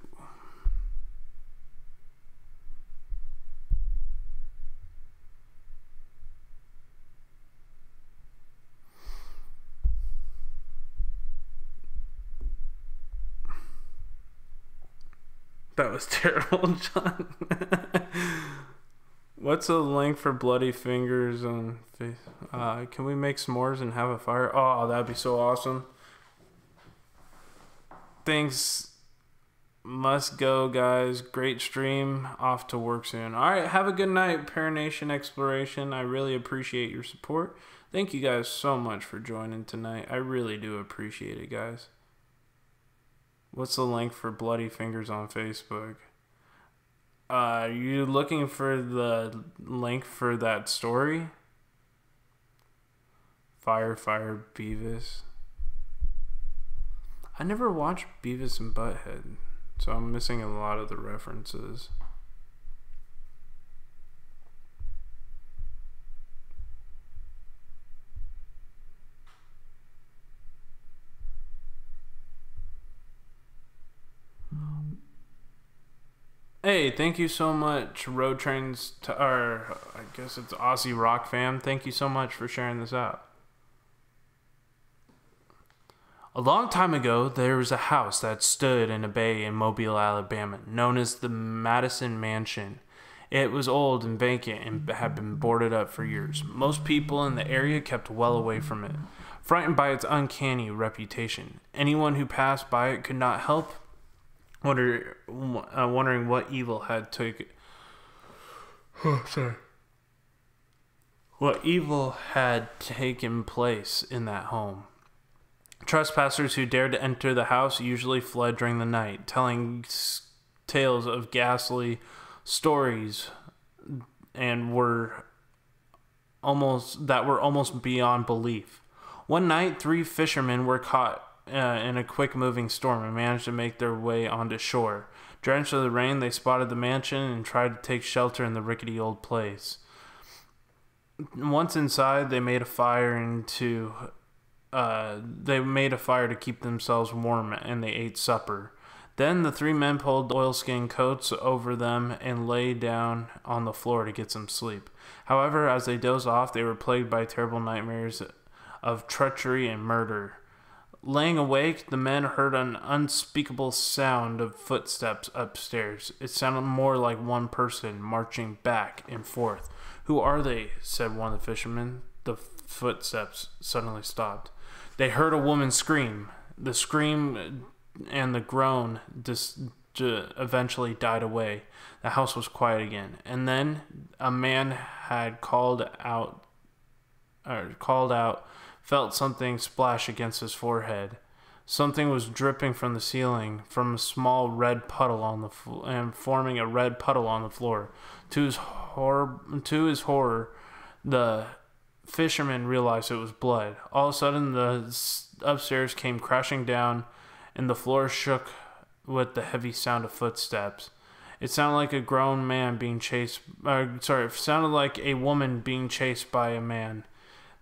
That was terrible, John. What's a link for bloody fingers on face? Can we make s'mores and have a fire? Oh, that'd be so awesome. Thanks. Must go, guys. Great stream. Off to work soon. All right, have a good night, Paranation Exploration. I really appreciate your support. Thank you guys so much for joining tonight. I really do appreciate it, guys. What's the link for Bloody Fingers on Facebook? Are you looking for the link for that story? Fire Beavis. I never watched Beavis and Butthead, so I'm missing a lot of the references. Hey, thank you so much, Road Trains, or I guess it's Aussie Rock Fam. Thank you so much for sharing this out. A long time ago, there was a house that stood in a bay in Mobile, Alabama, known as the Madison Mansion. It was old and vacant and had been boarded up for years. Most people in the area kept well away from it, frightened by its uncanny reputation. Anyone who passed by it could not help wondering what evil had taken. What evil had taken place in that home. Trespassers who dared to enter the house usually fled during the night, telling tales of ghastly stories and were almost beyond belief. One night, 3 fishermen were caught in a quick-moving storm and managed to make their way onto shore. Drenched with the rain, they spotted the mansion and tried to take shelter in the rickety old place. Once inside, they made a fire to keep themselves warm, and they ate supper. Then the 3 men pulled oilskin coats over them and lay down on the floor to get some sleep. However, as they dozed off, they were plagued by terrible nightmares of treachery and murder. Laying awake, the men heard an unspeakable sound of footsteps upstairs. It sounded more like one person marching back and forth. "Who are they?" said one of the fishermen. The footsteps suddenly stopped. They heard a woman scream. The scream and the groan eventually died away. The house was quiet again. And then a man had called out, felt something splash against his forehead. Something was dripping from the ceiling from a small red puddle on the and forming a red puddle on the floor. To his horror, the fisherman realized it was blood. All of a sudden, the upstairs came crashing down, and the floor shook with the heavy sound of footsteps. It sounded like a grown man being chased. It sounded like a woman being chased by a man.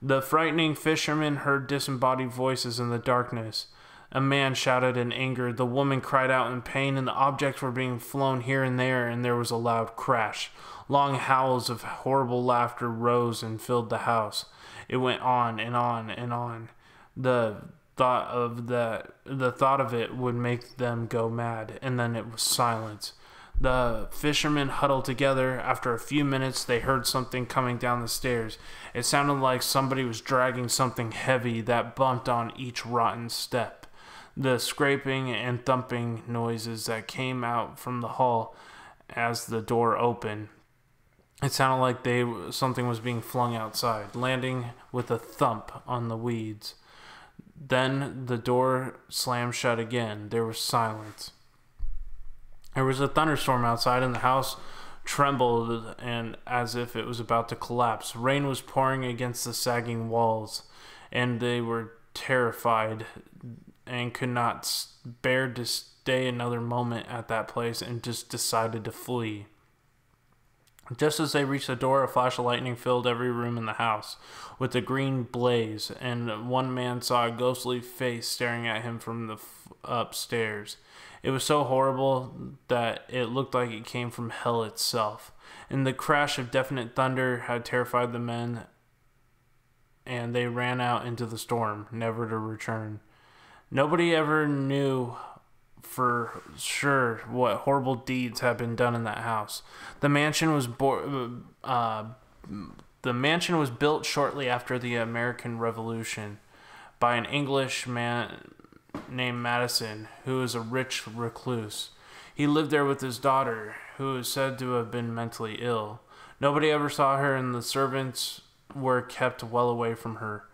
The frightening fisherman heard disembodied voices in the darkness. A man shouted in anger. The woman cried out in pain, and the objects were being flown here and there was a loud crash. Long howls of horrible laughter rose and filled the house. It went on and on and on. The thought of it would make them go mad, and then it was silence. The fishermen huddled together. After a few minutes, they heard something coming down the stairs. It sounded like somebody was dragging something heavy that bumped on each rotten step. The scraping and thumping noises that came out from the hall as the door opened. It sounded like something was being flung outside, landing with a thump on the weeds. Then the door slammed shut again. There was silence. There was a thunderstorm outside, and the house trembled and as if it was about to collapse. Rain was pouring against the sagging walls, and they were terrified and could not bear to stay another moment at that place and just decided to flee. Just as they reached the door, a flash of lightning filled every room in the house with a green blaze, and one man saw a ghostly face staring at him from the upstairs. It was so horrible that it looked like it came from hell itself. And the crash of deafening thunder had terrified the men, and they ran out into the storm, never to return. Nobody ever knew for sure what horrible deeds had been done in that house. The mansion was built shortly after the American Revolution by an Englishman named Madison, who was a rich recluse. He lived there with his daughter, who is said to have been mentally ill. Nobody ever saw her, and the servants were kept well away from her.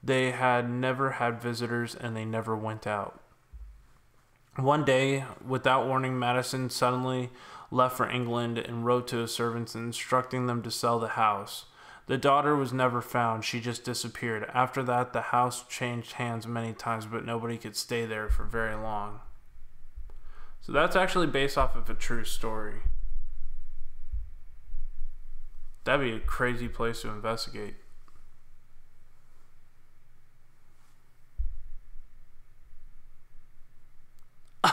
They had never had visitors, and they never went out. One day, without warning, Madison suddenly left for England and wrote to his servants instructing them to sell the house. The daughter was never found. She just disappeared. After that, the house changed hands many times, but nobody could stay there for very long. So that's actually based off of a true story. That'd be a crazy place to investigate.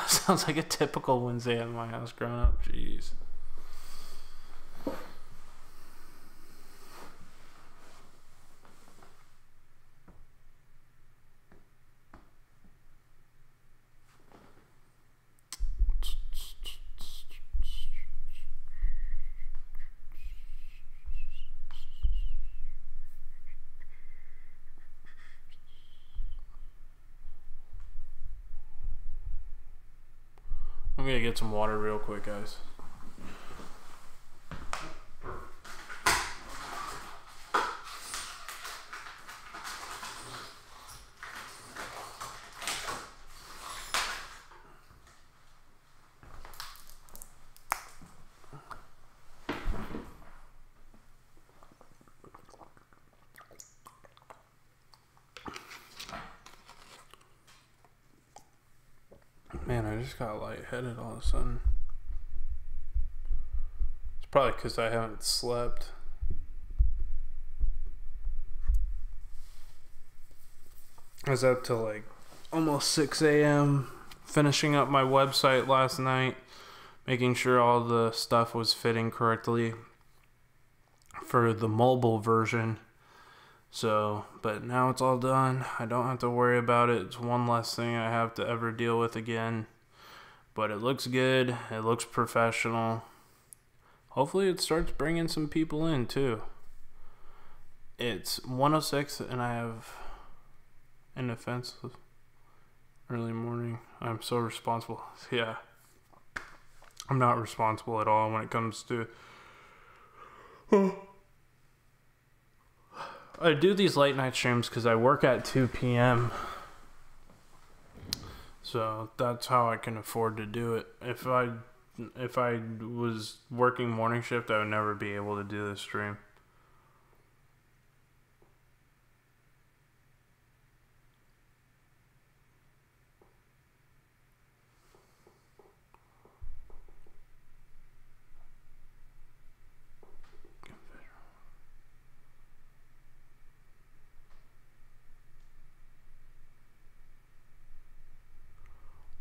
Sounds like a typical Wednesday at my house growing up. Jeez. I'm gonna get some water real quick, guys. Man, I just got lightheaded all of a sudden. It's probably because I haven't slept. I was up till like almost 6 a.m. finishing up my website last night, making sure all the stuff was fitting correctly for the mobile version. So, but now it's all done. I don't have to worry about it. It's one less thing I have to ever deal with again. But it looks good. It looks professional. Hopefully it starts bringing some people in too. It's 1:06 and I have an offensive early morning. I'm so responsible. Yeah. I'm not responsible at all when it comes to... I do these late night streams because I work at 2 p.m. So that's how I can afford to do it. If I was working morning shift, I would never be able to do this stream.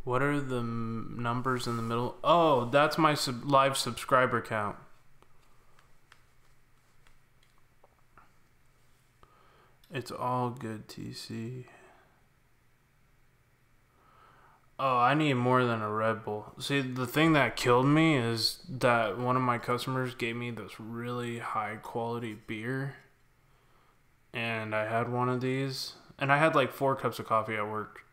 What are the numbers in the middle? Oh, that's my live subscriber count. It's all good, TC. Oh, I need more than a Red Bull. See, the thing that killed me is that one of my customers gave me this really high quality beer. And I had one of these. And I had like 4 cups of coffee at work.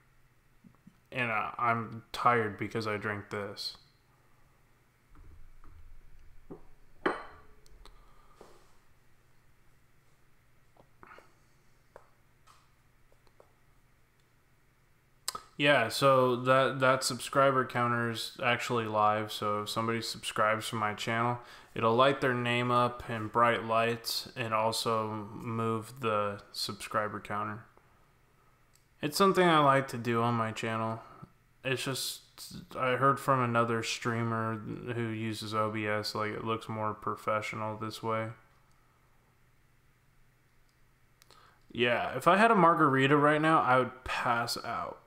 And I'm tired because I drank this. Yeah, so that subscriber counter is actually live. So if somebody subscribes to my channel, it'll light their name up in bright lights and also move the subscriber counter. It's something I like to do on my channel. It's just, I heard from another streamer who uses OBS, like it looks more professional this way. Yeah, if I had a margarita right now, I would pass out.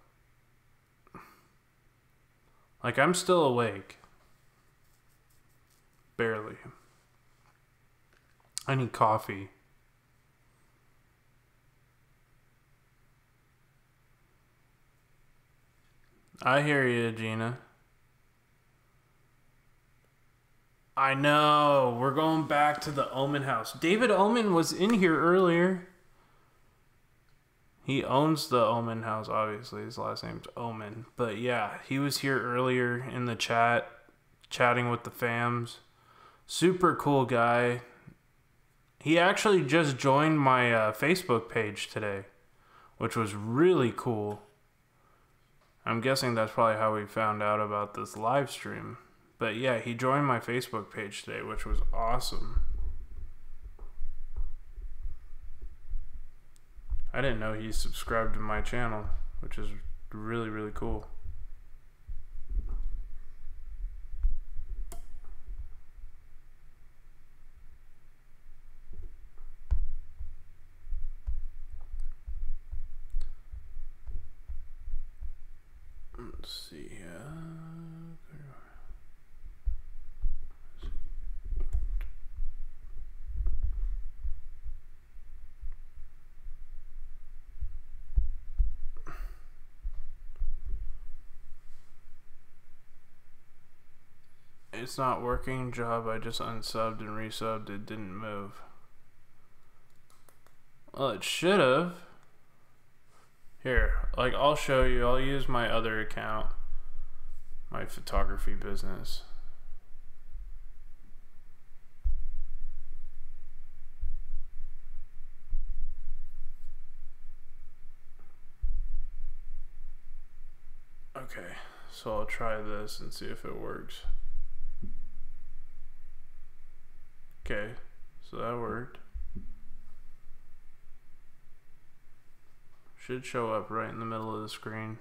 Like, I'm still awake. Barely. I need coffee. I hear you, Gina. I know. We're going back to the Omen house. David Omen was in here earlier. He owns the Omen house, obviously. His last name's Omen. But yeah, he was here earlier in the chat, chatting with the fams. Super cool guy. He actually just joined my Facebook page today, which was really cool. I'm guessing that's probably how we found out about this live stream. But yeah, he joined my Facebook page today, which was awesome. I didn't know he subscribed to my channel, which is really, really cool. Let's see here. It's not working, job. I just unsubbed and resubbed. It didn't move. Well, it should have. Here, like, I'll show you. I'll use my other account. my photography business. Okay, so I'll try this and see if it works. Okay, so that worked. Should show up right in the middle of the screen.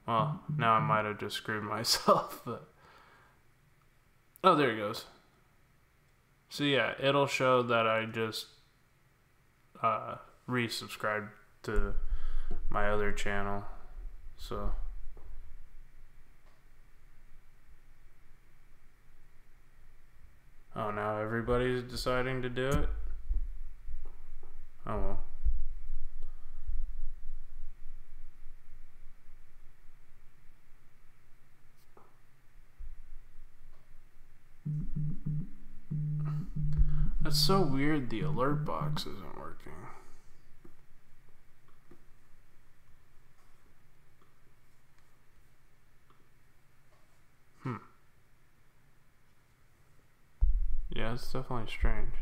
Well, now I might have just screwed myself, but... Oh, there it goes. So yeah, it'll show that I just resubscribed to my other channel. So... Oh, now everybody's deciding to do it? Oh well. That's so weird, the alert box isn't working. Yeah, it's definitely strange.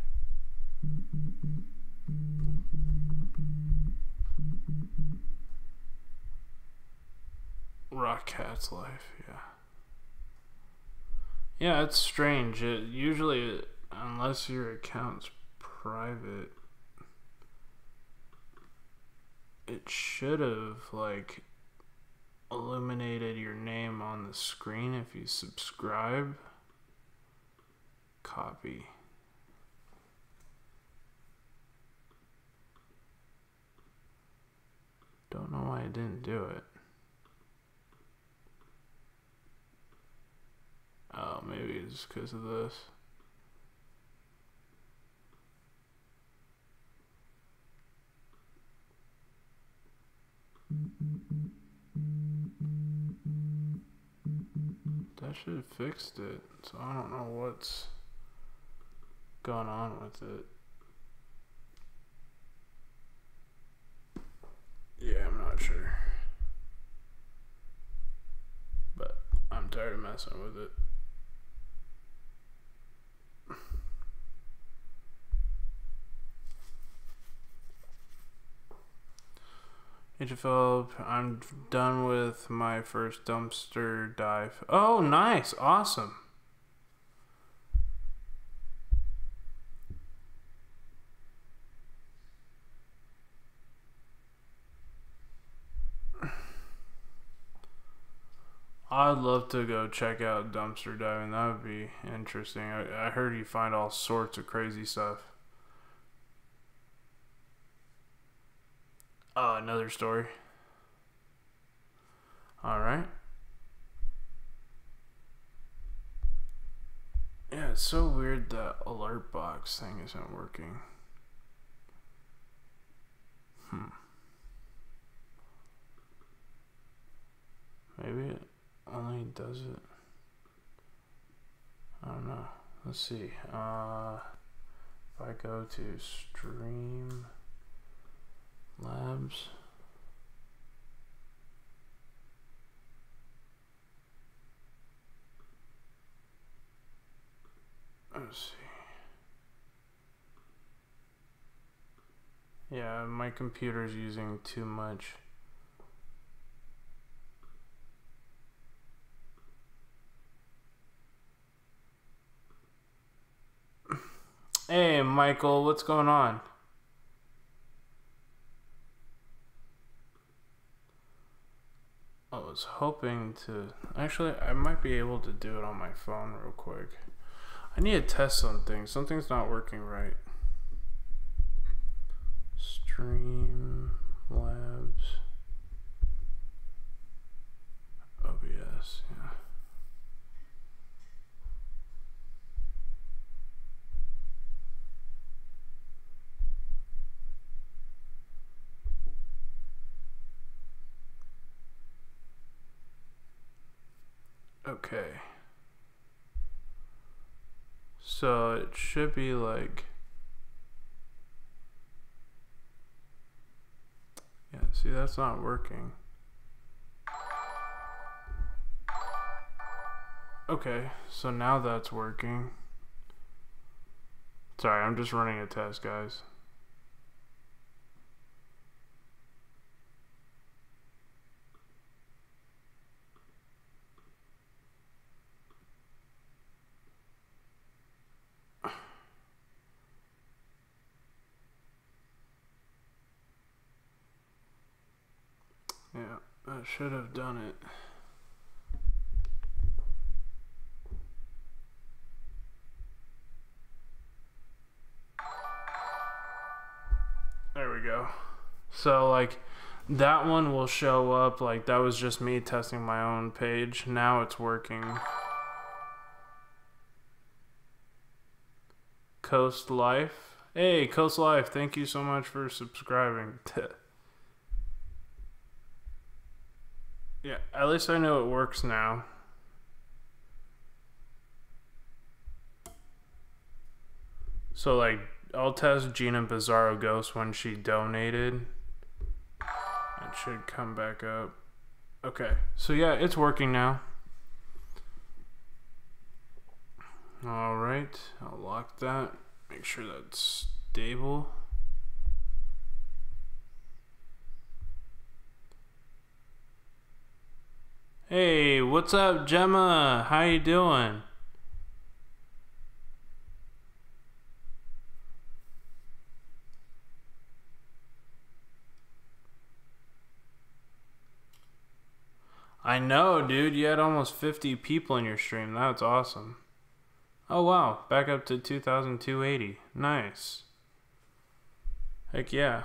Rock Cat's life, yeah. Yeah, it's strange. It usually, unless your account's private, it should have like illuminated your name on the screen if you subscribe. Copy. Don't know why I didn't do it. Oh, maybe it's because of this. That should have fixed it. So I don't know what's going on with it. Yeah, I'm not sure. But I'm tired of messing with it. HFL, I'm done with my first dumpster dive. Oh, nice. Awesome. I'd love to go check out dumpster diving. That would be interesting. I heard you find all sorts of crazy stuff. Another story. Alright. Yeah, it's so weird that alert box thing isn't working. Maybe it only does it. I don't know. Let's see. If I go to Stream Labs. Let's see. Yeah, my computer's using too much. Hey, Michael, what's going on? I was hoping to... Actually, I might be able to do it on my phone real quick. I need to test something. Something's not working right. Stream Labs. OBS, yeah. Okay. So it should be like, yeah, see, that's not working. Okay, so now that's working. Sorry, I'm just running a test, guys. Yeah, that should have done it. There we go. So like that one will show up like that was just me testing my own page. Now it's working. Coast Life. Hey, Coast Life, thank you so much for subscribing. Yeah, at least I know it works now. So like I'll test Gina Bizarro Ghost when she donated. It should come back up. Okay, so yeah, it's working now. Alright, I'll lock that. Make sure that's stable. Hey, what's up, Gemma? How you doing? I know, dude. You had almost 50 people in your stream. That's awesome. Oh, wow. Back up to 2,280. Nice. Heck yeah.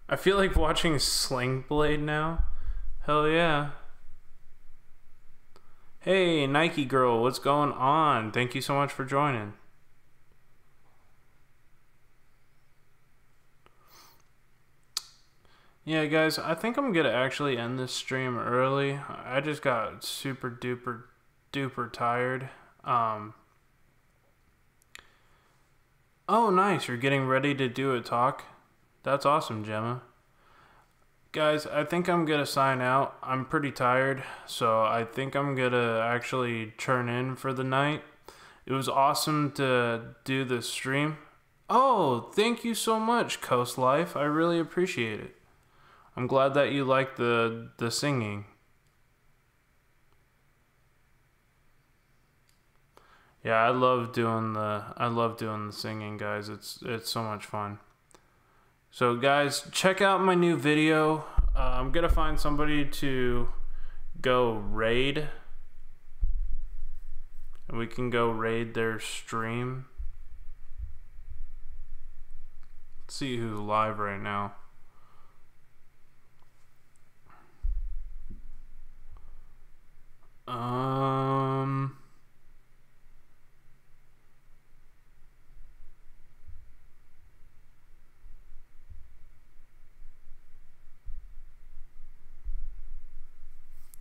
I feel like watching Sling Blade now. Hell yeah. Hey, Nike Girl. What's going on? Thank you so much for joining. Yeah, guys, I think I'm gonna actually end this stream early. I just got super duper tired. Oh, nice. You're getting ready to do a talk? That's awesome, Gemma. Guys, I think I'm gonna sign out. I'm pretty tired, so I think I'm gonna actually turn in for the night. It was awesome to do this stream. Oh, thank you so much, Coast Life. I really appreciate it. I'm glad that you like the singing. Yeah, I love doing the singing, guys. It's so much fun. So guys, check out my new video. I'm gonna find somebody to go raid, and we can go raid their stream. Let's see who's live right now. I'm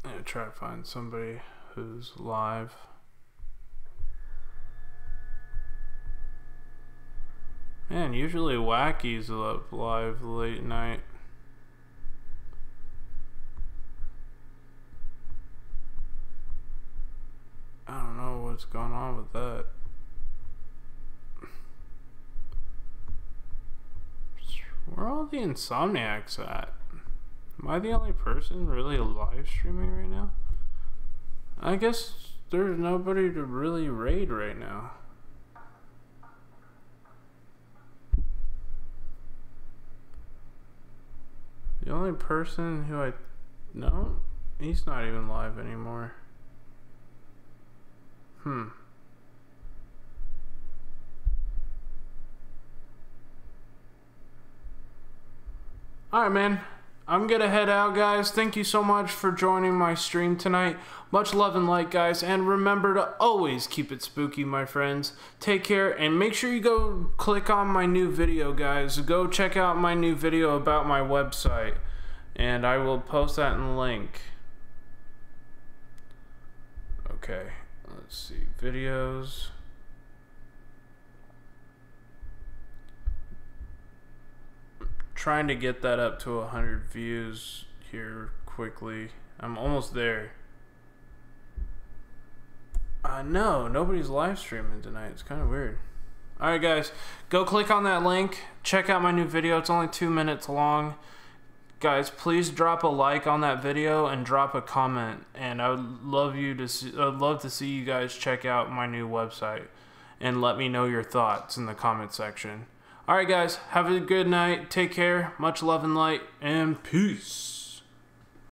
gonna try to find somebody who's live. Man, usually Wacky's up live late night. I don't know what's going on with that. Where are all the insomniacs at? Am I the only person really live streaming right now? I guess there's nobody to really raid right now. The only person who no, he's not even live anymore. Alright, man. I'm gonna head out, guys. Thank you so much for joining my stream tonight. Much love and light, guys. And remember to always keep it spooky, my friends. Take care, and make sure you go click on my new video, guys. Go check out my new video about my website. And I will post that in the link. Okay. Let's see. Videos. trying to get that up to 100 views here quickly. I'm almost there. No, nobody's live streaming tonight. It's kind of weird. Alright guys, go click on that link. Check out my new video. It's only 2 minutes long. Guys, please drop a like on that video and drop a comment. And I would love to see you guys check out my new website and let me know your thoughts in the comment section. Alright guys, have a good night. Take care. Much love and light. And peace.